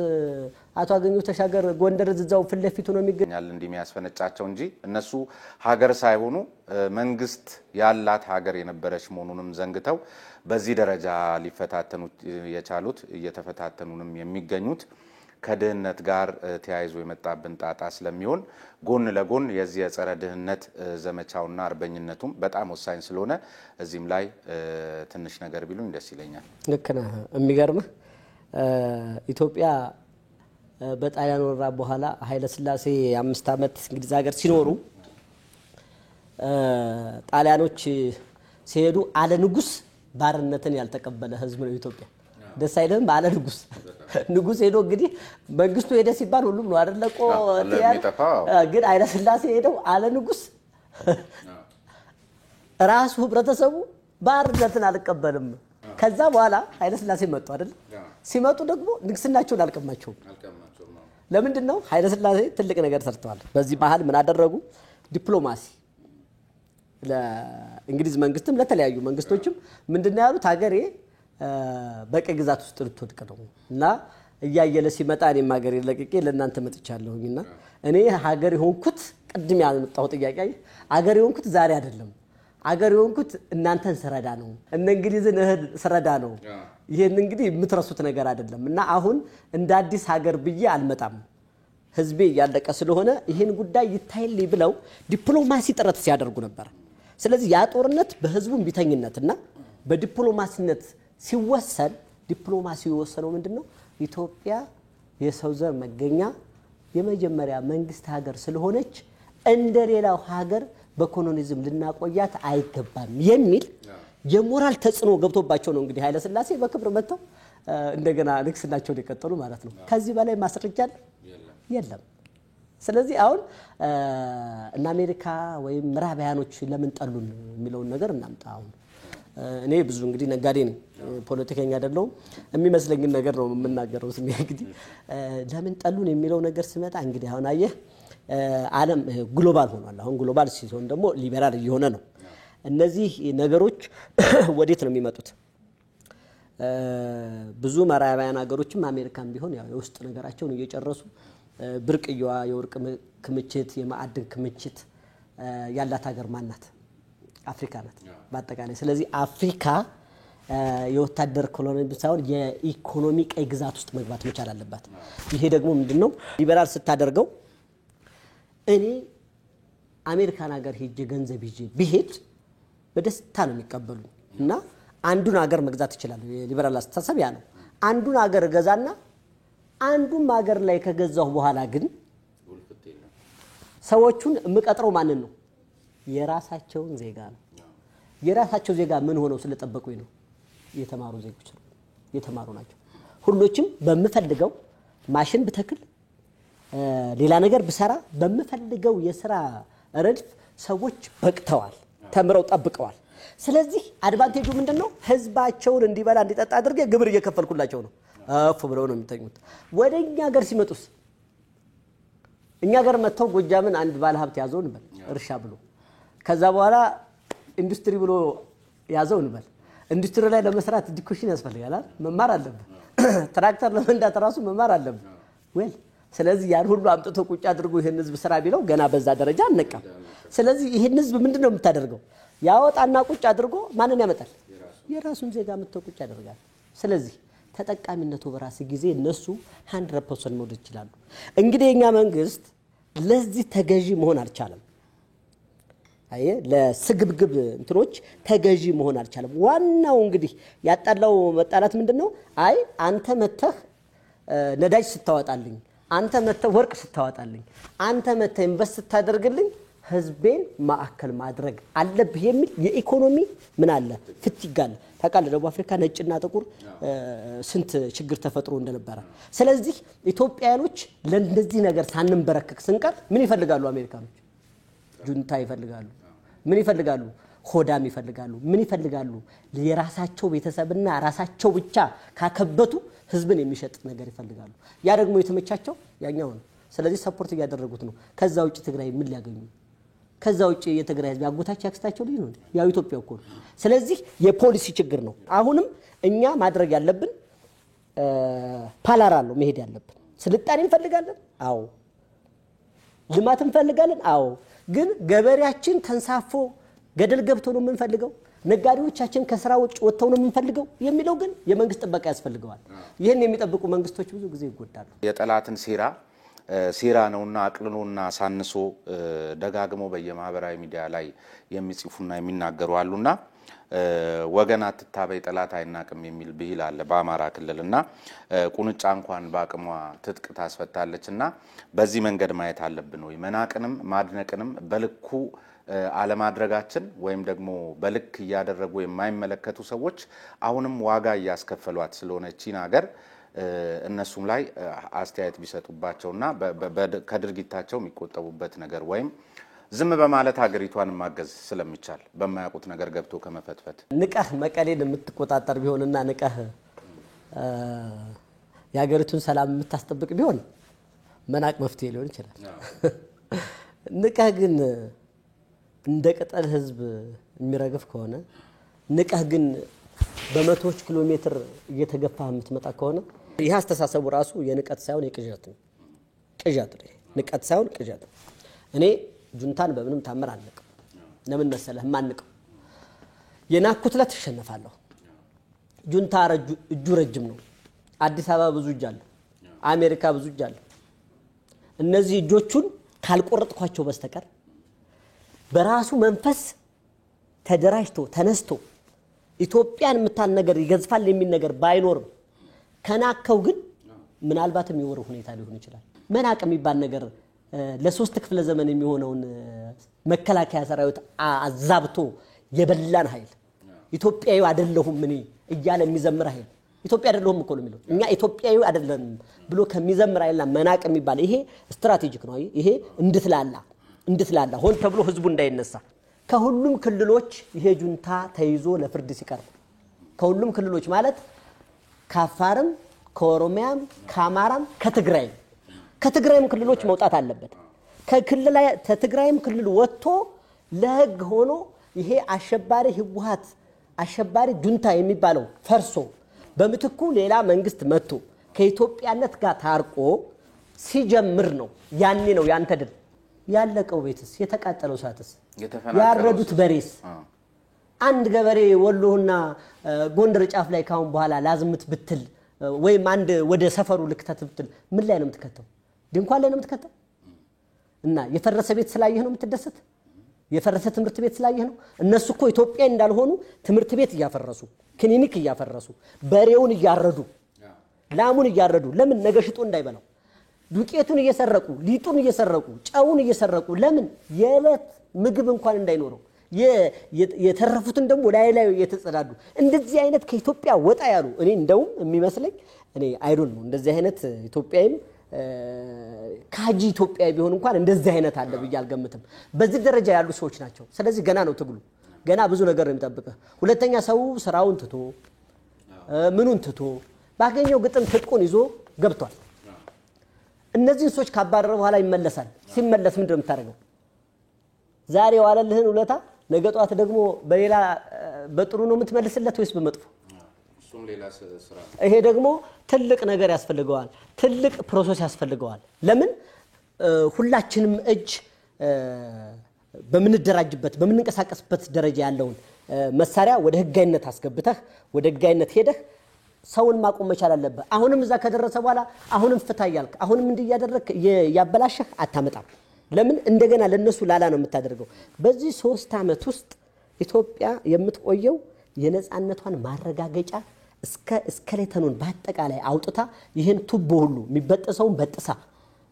አቶ አገኘሁ ተሻገር ጎንደር እዛው ፍለፊቱ ነው የሚገኛል እንደሚያስፈነጫቸው እንጂ እነሱ ሀገር ሳይሆኑ መንግስት ያላት ሀገር የነበረች መሆኑንም ዘንግተው በዚህ ደረጃ ሊፈታተኑ የቻሉት እየተፈታተኑንም የሚገኙት ከድህነት ጋር ተያይዞ የመጣብን ጣጣ ስለሚሆን ጎን ለጎን የዚህ የጸረ ድህነት ዘመቻውና አርበኝነቱም በጣም ወሳኝ ስለሆነ እዚህም ላይ ትንሽ ነገር ቢሉኝ ደስ ይለኛል ልክ ነህ የሚገርምህ ኢትዮጵያ በጣሊያን ወረራ በኋላ ኃይለ ሥላሴ 5 ዓመት እንግሊዝ ሀገር ሲኖሩ ጣሊያኖች ሲሄዱ አለ ንጉስ ባርነትን ያልተቀበለ ህዝብ ነው ኢትዮጵያ። ደስ አይልም? አለ ንጉስ ሄዶ እንግዲህ መንግስቱ ሄደ ሲባል ሁሉም ነው አይደለቆ ግን ኃይለ ሥላሴ ሄደው አለ ንጉስ ራሱ ህብረተሰቡ ባርነትን አልቀበልም። ከዛ በኋላ ኃይለ ሥላሴ መጡ አይደል? ሲመጡ ደግሞ ንግስናቸውን አልቀማቸውም። ለምንድን ነው? ኃይለ ሥላሴ ትልቅ ነገር ሰርተዋል። በዚህ ባህል ምን አደረጉ? ዲፕሎማሲ ለእንግሊዝ መንግስትም ለተለያዩ መንግስቶችም ምንድነው ያሉት? ሀገሬ በቀይ ግዛት ውስጥ ልትወድቅ ነው እና እያየለ ሲመጣ እኔም ሀገሬ ለቅቄ ለእናንተ መጥቻለሁኝና እኔ ሀገር የሆንኩት ቅድም ያመጣው ጥያቄ ሀገር የሆንኩት ዛሬ አይደለም። ሀገር የሆንኩት እናንተን ስረዳ ነው፣ እነ እንግሊዝን ስረዳ ነው። ይሄን እንግዲህ የምትረሱት ነገር አይደለም እና አሁን እንደ አዲስ ሀገር ብዬ አልመጣም። ህዝቤ ያለቀ ስለሆነ ይሄን ጉዳይ ይታይልኝ ብለው ዲፕሎማሲ ጥረት ሲያደርጉ ነበር። ስለዚህ ያ ጦርነት በህዝቡ ቢተኝነትና በዲፕሎማሲነት ሲወሰን ዲፕሎማሲ የወሰነው ምንድነው? ኢትዮጵያ የሰው ዘር መገኛ የመጀመሪያ መንግስት ሀገር ስለሆነች እንደሌላው ሀገር በኮሎኒዝም ልናቆያት አይገባም የሚል የሞራል ተጽዕኖ ገብቶባቸው ነው እንግዲህ ኃይለ ሥላሴ በክብር መጥተው እንደገና ንግስናቸውን የቀጠሉ ማለት ነው። ከዚህ በላይ ማስረጃ የለም። ስለዚህ አሁን እና አሜሪካ ወይም ምዕራባውያኖች ለምን ጠሉን የሚለውን ነገር እናምጣ። አሁን እኔ ብዙ እንግዲህ ነጋዴ ነኝ፣ ፖለቲከኛ አይደለሁም። የሚመስለኝ ነገር ነው የምናገረው። ስሜ እንግዲህ ለምን ጠሉን የሚለው ነገር ሲመጣ እንግዲህ አሁን አየህ ዓለም ግሎባል ሆኗል። አሁን ግሎባል ሲሆን ደግሞ ሊበራል እየሆነ ነው። እነዚህ ነገሮች ወዴት ነው የሚመጡት? ብዙ ምዕራባውያን ሀገሮችም አሜሪካም ቢሆን ያው የውስጥ ነገራቸውን እየጨረሱ ብርቅየዋ የወርቅ ክምችት የማዕድን ክምችት ያላት ሀገር ማናት? አፍሪካ ናት በአጠቃላይ። ስለዚህ አፍሪካ የወታደር ኮሎኒ ሳይሆን የኢኮኖሚ ቀይ ግዛት ውስጥ መግባት መቻል አለባት። ይሄ ደግሞ ምንድነው ሊበራል ስታደርገው እኔ አሜሪካን ሀገር ሄጄ ገንዘብ ይዤ ቢሄድ በደስታ ነው የሚቀበሉኝ እና አንዱን ሀገር መግዛት ይችላል። የሊበራል አስተሳሰብ ያ ነው። አንዱን ሀገር ገዛና አንዱን ሀገር ላይ ከገዛው በኋላ ግን ሰዎቹን የምቀጥረው ማንን ነው? የራሳቸውን ዜጋ ነው። የራሳቸው ዜጋ ምን ሆነው ስለጠበቁኝ ነው? የተማሩ ዜጎች ነው። የተማሩ ናቸው። ሁሎችም በመፈልገው ማሽን ብተክል ሌላ ነገር ብሰራ በመፈልገው የሥራ ረድፍ ሰዎች በቅተዋል፣ ተምረው ጠብቀዋል። ስለዚህ አድቫንቴጁ ምንድነው? ህዝባቸውን እንዲበላ እንዲጠጣ አድርጌ ግብር እየከፈልኩላቸው ነው። አፍ ብለው ነው የሚተኙት። ወደኛ ሀገር ሲመጡስ እኛ ሀገር መተው ጎጃምን አንድ ባለ ሀብት ያዘው እንበል እርሻ ብሎ ከዛ በኋላ ኢንዱስትሪ ብሎ ያዘው እንበል። ኢንዱስትሪ ላይ ለመስራት ዲኮሽን ያስፈልጋል፣ መማር አለበት። ትራክተር ለመንዳት ራሱ መማር አለበት። ወል ስለዚህ ያን ሁሉ አምጥቶ ቁጭ አድርጎ ይሄን ህዝብ ስራ ቢለው ገና በዛ ደረጃ አንነቃም። ስለዚህ ይሄን ህዝብ ምንድነው የምታደርገው? ያወጣና ቁጭ አድርጎ ማንን ያመጣል? የራሱን ዜጋ መጥተው ቁጭ ያደርጋል። ስለዚህ ተጠቃሚነቱ በራስ ጊዜ እነሱ 100% መውደድ ይችላሉ። እንግዲህ የኛ መንግስት ለዚህ ተገዢ መሆን አልቻለም። አየ ለስግብግብ እንትኖች ተገዢ መሆን አልቻለም። ዋናው እንግዲህ ያጣላው መጣላት ምንድነው? አይ አንተ መተህ ነዳጅ ስታወጣልኝ፣ አንተ መተህ ወርቅ ስታወጣልኝ፣ አንተ መተህ ኢንቨስት ስታደርግልኝ ህዝቤን ማዕከል ማድረግ አለብህ የሚል የኢኮኖሚ ምን አለ ፍትጋል ታውቃለህ። ደቡብ አፍሪካ ነጭና ጥቁር ስንት ችግር ተፈጥሮ እንደነበረ። ስለዚህ ኢትዮጵያኖች ለእንደዚህ ነገር ሳንንበረከክ ስንቀር ምን ይፈልጋሉ? አሜሪካኖች ጁንታ ይፈልጋሉ። ምን ይፈልጋሉ? ሆዳም ይፈልጋሉ። ምን ይፈልጋሉ? የራሳቸው ቤተሰብና ራሳቸው ብቻ ካከበቱ ህዝብን የሚሸጥ ነገር ይፈልጋሉ። ያ ደግሞ የተመቻቸው ያኛው ነው። ስለዚህ ሰፖርት እያደረጉት ነው። ከዛ ውጪ ትግራይ ምን ሊያገኙ? ከዛ ውጪ የትግራይ ህዝብ ያጎታቸው ያክስታቸው ልጅ ነው ያው ኢትዮጵያ እኮ ነው። ስለዚህ የፖሊሲ ችግር ነው። አሁንም እኛ ማድረግ ያለብን ፓራላል ነው መሄድ ያለብን። ስልጣኔ እንፈልጋለን፣ አዎ። ልማት እንፈልጋለን፣ አዎ። ግን ገበሬያችን ተንሳፎ ገደል ገብቶ ነው የምንፈልገው? ነጋዴዎቻችን ከስራ ውጭ ወጥተው ነው የምንፈልገው የሚለው ግን የመንግስት ጥበቃ ያስፈልገዋል። ይሄን የሚጠብቁ መንግስቶች ብዙ ጊዜ ይጎዳሉ። የጠላትን ሴራ ነውና አቅልሎና ሳንሶ ደጋግሞ በየማህበራዊ ሚዲያ ላይ የሚጽፉና የሚናገሩ አሉና ወገን አትታበይ ጠላት አይናቅም የሚል ብሂል አለ በአማራ ክልልና ቁንጫ እንኳን በአቅሟ ትጥቅ ታስፈታለችና በዚህ መንገድ ማየት አለብን ወይ መናቅንም ማድነቅንም በልኩ አለማድረጋችን ወይም ደግሞ በልክ ያደረጉ የማይመለከቱ ሰዎች አሁንም ዋጋ ያስከፈሏት ስለሆነቺን ሀገር እነሱም ላይ አስተያየት ቢሰጡባቸውና ከድርጊታቸው የሚቆጠቡበት ነገር ወይም ዝም በማለት ሀገሪቷን ማገዝ ስለሚቻል በማያውቁት ነገር ገብቶ ከመፈትፈት ንቀህ መቀሌን የምትቆጣጠር ቢሆንና ንቀህ የሀገሪቱን ሰላም የምታስጠብቅ ቢሆን መናቅ መፍትሄ ሊሆን ይችላል። ንቀህ ግን እንደ ቅጠል ህዝብ የሚረግፍ ከሆነ ንቀህ ግን በመቶዎች ኪሎ ሜትር እየተገፋህ የምትመጣ ከሆነ ይህ አስተሳሰቡ ራሱ የንቀት ሳይሆን የቅዠት ነው። ቅዠት ነው። ንቀት ሳይሆን ቅዠት ነው። እኔ ጁንታን በምንም ታምር አልነቅም። ለምን መሰለህ ማንቀው የናኩት ለት ተሸነፋለሁ። ጁንታ እጁ ረጅም ነው። አዲስ አበባ ብዙ እጅ አለ። አሜሪካ ብዙ እጅ አለ። እነዚህ እጆቹን ካልቆረጥኳቸው በስተቀር በራሱ መንፈስ ተደራጅቶ ተነስቶ ኢትዮጵያን የምታል ነገር ይገዝፋል የሚል ነገር ባይኖርም ከናከው ግን ምናልባትም የወር ሁኔታ ሊሆን ይችላል። መናቅ የሚባል ነገር ለሶስት ክፍለ ዘመን የሚሆነውን መከላከያ ሰራዊት አዛብቶ የበላን ኃይል ኢትዮጵያዊ አይደለሁም ምን እያለ የሚዘምር ኃይል ኢትዮጵያ አይደለሁም እኮ ነው የሚለው እኛ ኢትዮጵያዊ አይደለም ብሎ ከሚዘምር ኃይልና መናቅ የሚባል ይሄ ስትራቴጂክ ነው። ይሄ እንድትላላ ሆን ተብሎ ህዝቡ እንዳይነሳ ከሁሉም ክልሎች ይሄ ጁንታ ተይዞ ለፍርድ ሲቀርብ ከሁሉም ክልሎች ማለት ካፋርም ከኦሮሚያም ከአማራም ከትግራይም ክልሎች መውጣት አለበት። ከትግራይም ክልል ወጥቶ ለህግ ሆኖ ይሄ አሸባሪ ህወሓት አሸባሪ ጁንታ የሚባለው ፈርሶ በመትኩ ሌላ መንግስት መጥቶ ከኢትዮጵያነት ጋር ታርቆ ሲጀምር ነው ያኔ ነው ያንተ ድል ያለቀው ቤትስ የተቃጠለው ሳትስ ያረዱት በሬስ አንድ ገበሬ ወሎና ጎንደር ጫፍ ላይ ካሁን በኋላ ላዝምት ብትል ወይም አንድ ወደ ሰፈሩ ልክተት ብትል ምን ላይ ነው የምትከተው? ድንኳን ላይ ነው የምትከተው? እና የፈረሰ ቤት ስላየህ ነው የምትደሰት? የፈረሰ ትምህርት ቤት ስላየህ ነው? እነሱ እኮ ኢትዮጵያ እንዳልሆኑ ትምህርት ቤት እያፈረሱ ክሊኒክ እያፈረሱ በሬውን እያረዱ ላሙን እያረዱ ለምን ነገ ሽጦ እንዳይበላው ዱቄቱን እየሰረቁ ሊጡን እየሰረቁ ጫውን እየሰረቁ ለምን የለት ምግብ እንኳን እንዳይኖረው የተረፉትን ደግሞ ላይ የተጸዳዱ እንደዚህ አይነት ከኢትዮጵያ ወጣ ያሉ እኔ እንደውም የሚመስለኝ እኔ አይዶን ነው እንደዚህ አይነት ኢትዮጵያም ካጂ ኢትዮጵያ ቢሆን እንኳን እንደዚህ አይነት አለ ብዬ አልገምትም። በዚህ ደረጃ ያሉ ሰዎች ናቸው። ስለዚህ ገና ነው ትግሉ ገና ብዙ ነገር ነው የሚጠብቀው። ሁለተኛ ሰው ስራውን ትቶ ምኑን ትቶ ባገኘው ግጥም ትጥቁን ይዞ ገብቷል። እነዚህ ሰዎች ካባረረ በኋላ ይመለሳል። ሲመለስ ምንድነው የምታደርገው? ዛሬ ዋለልህን ውለታ ነገ ጧት ደግሞ በሌላ በጥሩ ነው የምትመልስለት ወይስ በመጥፎ? እሱም ሌላ ስራ። ይሄ ደግሞ ትልቅ ነገር ያስፈልገዋል። ትልቅ ፕሮሰስ ያስፈልገዋል። ለምን ሁላችንም እጅ በምንደራጅበት በምንንቀሳቀስበት ደረጃ ያለውን መሳሪያ ወደ ህጋይነት አስገብተህ ወደ ህጋይነት ሄደህ ሰውን ማቆም መቻል አለበት። አሁንም እዛ ከደረሰ በኋላ አሁንም ፍታያልክ አሁንም እንዲያደርክ ያበላሽህ አታመጣም። ለምን እንደገና ለነሱ ላላ ነው የምታደርገው? በዚህ 3 አመት ውስጥ ኢትዮጵያ የምትቆየው የነጻነቷን ማረጋገጫ እስከሌተኑን በአጠቃላይ አውጥታ ይሄን ቱቦ ሁሉ የሚበጠሰውን በጥሳ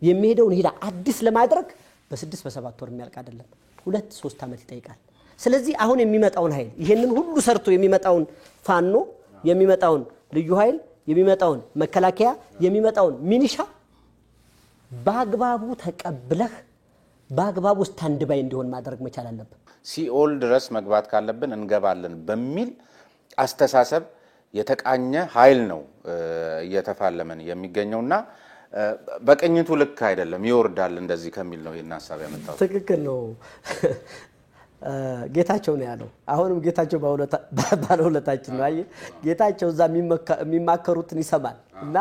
የሚሄደውን ሄዳ አዲስ ለማድረግ በ6 በ7 ወር የሚያልቅ አይደለም 2-3 አመት ይጠይቃል። ስለዚህ አሁን የሚመጣውን ኃይል ይሄንን ሁሉ ሰርቶ የሚመጣውን ፋኖ የሚመጣውን ልዩ ኃይል የሚመጣውን መከላከያ የሚመጣውን ሚኒሻ በአግባቡ ተቀብለህ በአግባቡ ስታንድ ባይ እንዲሆን ማድረግ መቻል አለበት። ሲኦል ድረስ መግባት ካለብን እንገባለን በሚል አስተሳሰብ የተቃኘ ኃይል ነው እየተፋለመን የሚገኘውና በቀኝቱ ልክ አይደለም ይወርዳል እንደዚህ ከሚል ነው ይሄን ሐሳብ ያመጣው። ትክክል ነው። ጌታቸው ነው ያለው። አሁንም ጌታቸው ባለውለታችን ነው። አየ ጌታቸው እዛ የሚማከሩትን ይሰማል እና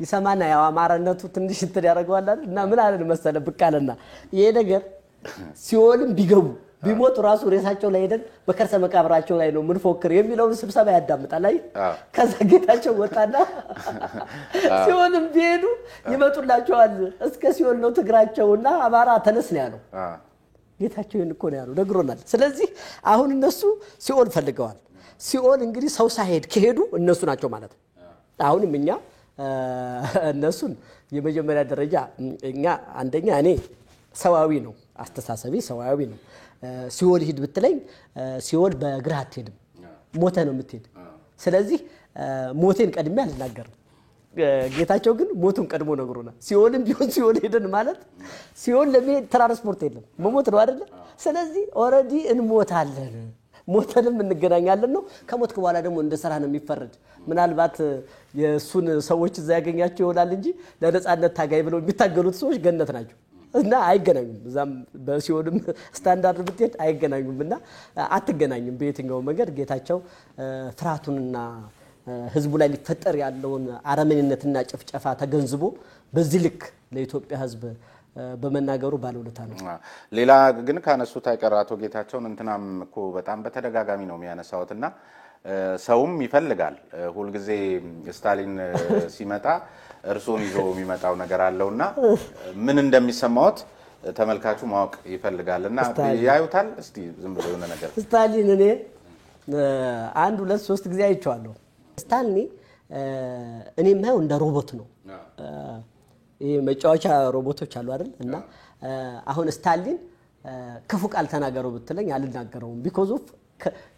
ይሰማና ያው አማራነቱ ትንሽ እንትን ያደርገዋል እና ምን አለን መሰለ ብቃለና ይሄ ነገር ሲኦልም ቢገቡ ቢሞቱ ራሱ ሬሳቸው ላይ ሄደን በከርሰ መቃብራቸው ላይ ነው ምን ፎክር የሚለውን ስብሰባ ያዳምጣል። አይ ከዛ ጌታቸው ወጣና ሲኦልም ቢሄዱ ይመጡላቸዋል እስከ ሲኦል ነው ትግራቸውና አማራ ተነስ ነው ያለው። ጌታቸው እኮ ነው ያለው ነግሮናል። ስለዚህ አሁን እነሱ ሲኦል ፈልገዋል። ሲኦል እንግዲህ ሰው ሳይሄድ ከሄዱ እነሱ ናቸው ማለት ነው። አሁንም እኛ እነሱን የመጀመሪያ ደረጃ እኛ አንደኛ እኔ ሰዋዊ ነው አስተሳሰቢ ሰዋዊ ነው። ሲኦል ሂድ ብትለኝ ሲኦል በእግር አትሄድም ሞተ ነው የምትሄድ። ስለዚህ ሞቴን ቀድሜ አልናገርም። ጌታቸው ግን ሞቱን ቀድሞ ነግሮናል። ሲኦልም ቢሆን ሲኦል ሄደን ማለት ሲኦል ለመሄድ ትራንስፖርት የለም መሞት ነው አይደለ? ስለዚህ ኦሬዲ እንሞታለን ሞተንም እንገናኛለን ነው። ከሞትክ በኋላ ደግሞ እንደ ስራ ነው የሚፈረድ። ምናልባት የሱን ሰዎች እዛ ያገኛቸው ይሆናል እንጂ ለነጻነት ታጋይ ብለው የሚታገሉት ሰዎች ገነት ናቸው እና አይገናኙም። እዛም በሲኦልም ስታንዳርድ ብትሄድ አይገናኙምና አትገናኙም በየትኛው መንገድ። ጌታቸው ፍርሃቱንና ህዝቡ ላይ ሊፈጠር ያለውን አረመኔነትና ጭፍጨፋ ተገንዝቦ በዚህ ልክ ለኢትዮጵያ ህዝብ በመናገሩ ባለውለታ ነው። ሌላ ግን ካነሱት አይቀር አቶ ጌታቸውን እንትናም እኮ በጣም በተደጋጋሚ ነው የሚያነሳውትና ሰውም ይፈልጋል ሁሉ ጊዜ ስታሊን ሲመጣ እርሶን ይዞ የሚመጣው ነገር አለውና ምን እንደሚሰማውት ተመልካቹ ማወቅ ይፈልጋልና ያዩታል። እስቲ ዝም ብሎ የሆነ ነገር ስታሊን እኔ 1 2 3 ጊዜ አይቼዋለሁ። ስታሊን እኔ ማየው እንደ ሮቦት ነው። ይሄ መጫወቻ ሮቦቶች አሉ አይደል? እና አሁን ስታሊን ክፉ ቃል ተናገረው ብትለኝ አልናገረውም። ቢኮዝ ኦፍ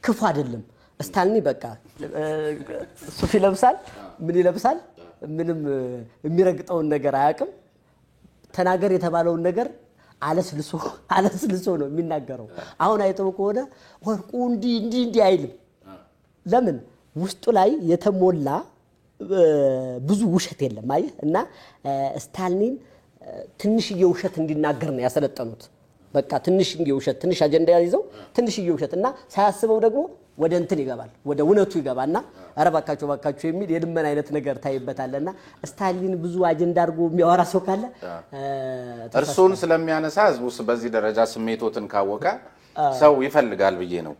ክፉ አይደለም። ስታሊን በቃ ሱፍ ይለብሳል፣ ምን ይለብሳል፣ ምንም የሚረግጠውን ነገር አያውቅም። ተናገር የተባለውን ነገር አለስልሶ ነው የሚናገረው። አሁን አይተው ከሆነ ወርቁ እንዲ አይልም። ለምን? ውስጡ ላይ የተሞላ ብዙ ውሸት የለም አይደል? እና ስታሊን ትንሽዬ ውሸት እንዲናገር ነው ያሰለጠኑት። በቃ ትንሽዬ ውሸት ትንሽ አጀንዳ ይዘው ትንሽዬ ውሸት እና ሳያስበው ደግሞ ወደ እንትን ይገባል ወደ እውነቱ ይገባና አረባካቸው ባካቸው የሚል የድመን አይነት ነገር ታይበታልና ስታሊን ብዙ አጀንዳ አድርጎ የሚያወራ ሰው ካለ እርሱን ስለሚያነሳ ህዝቡስ በዚህ ደረጃ ስሜቶትን ካወቀ ሰው ይፈልጋል ብዬ ነው።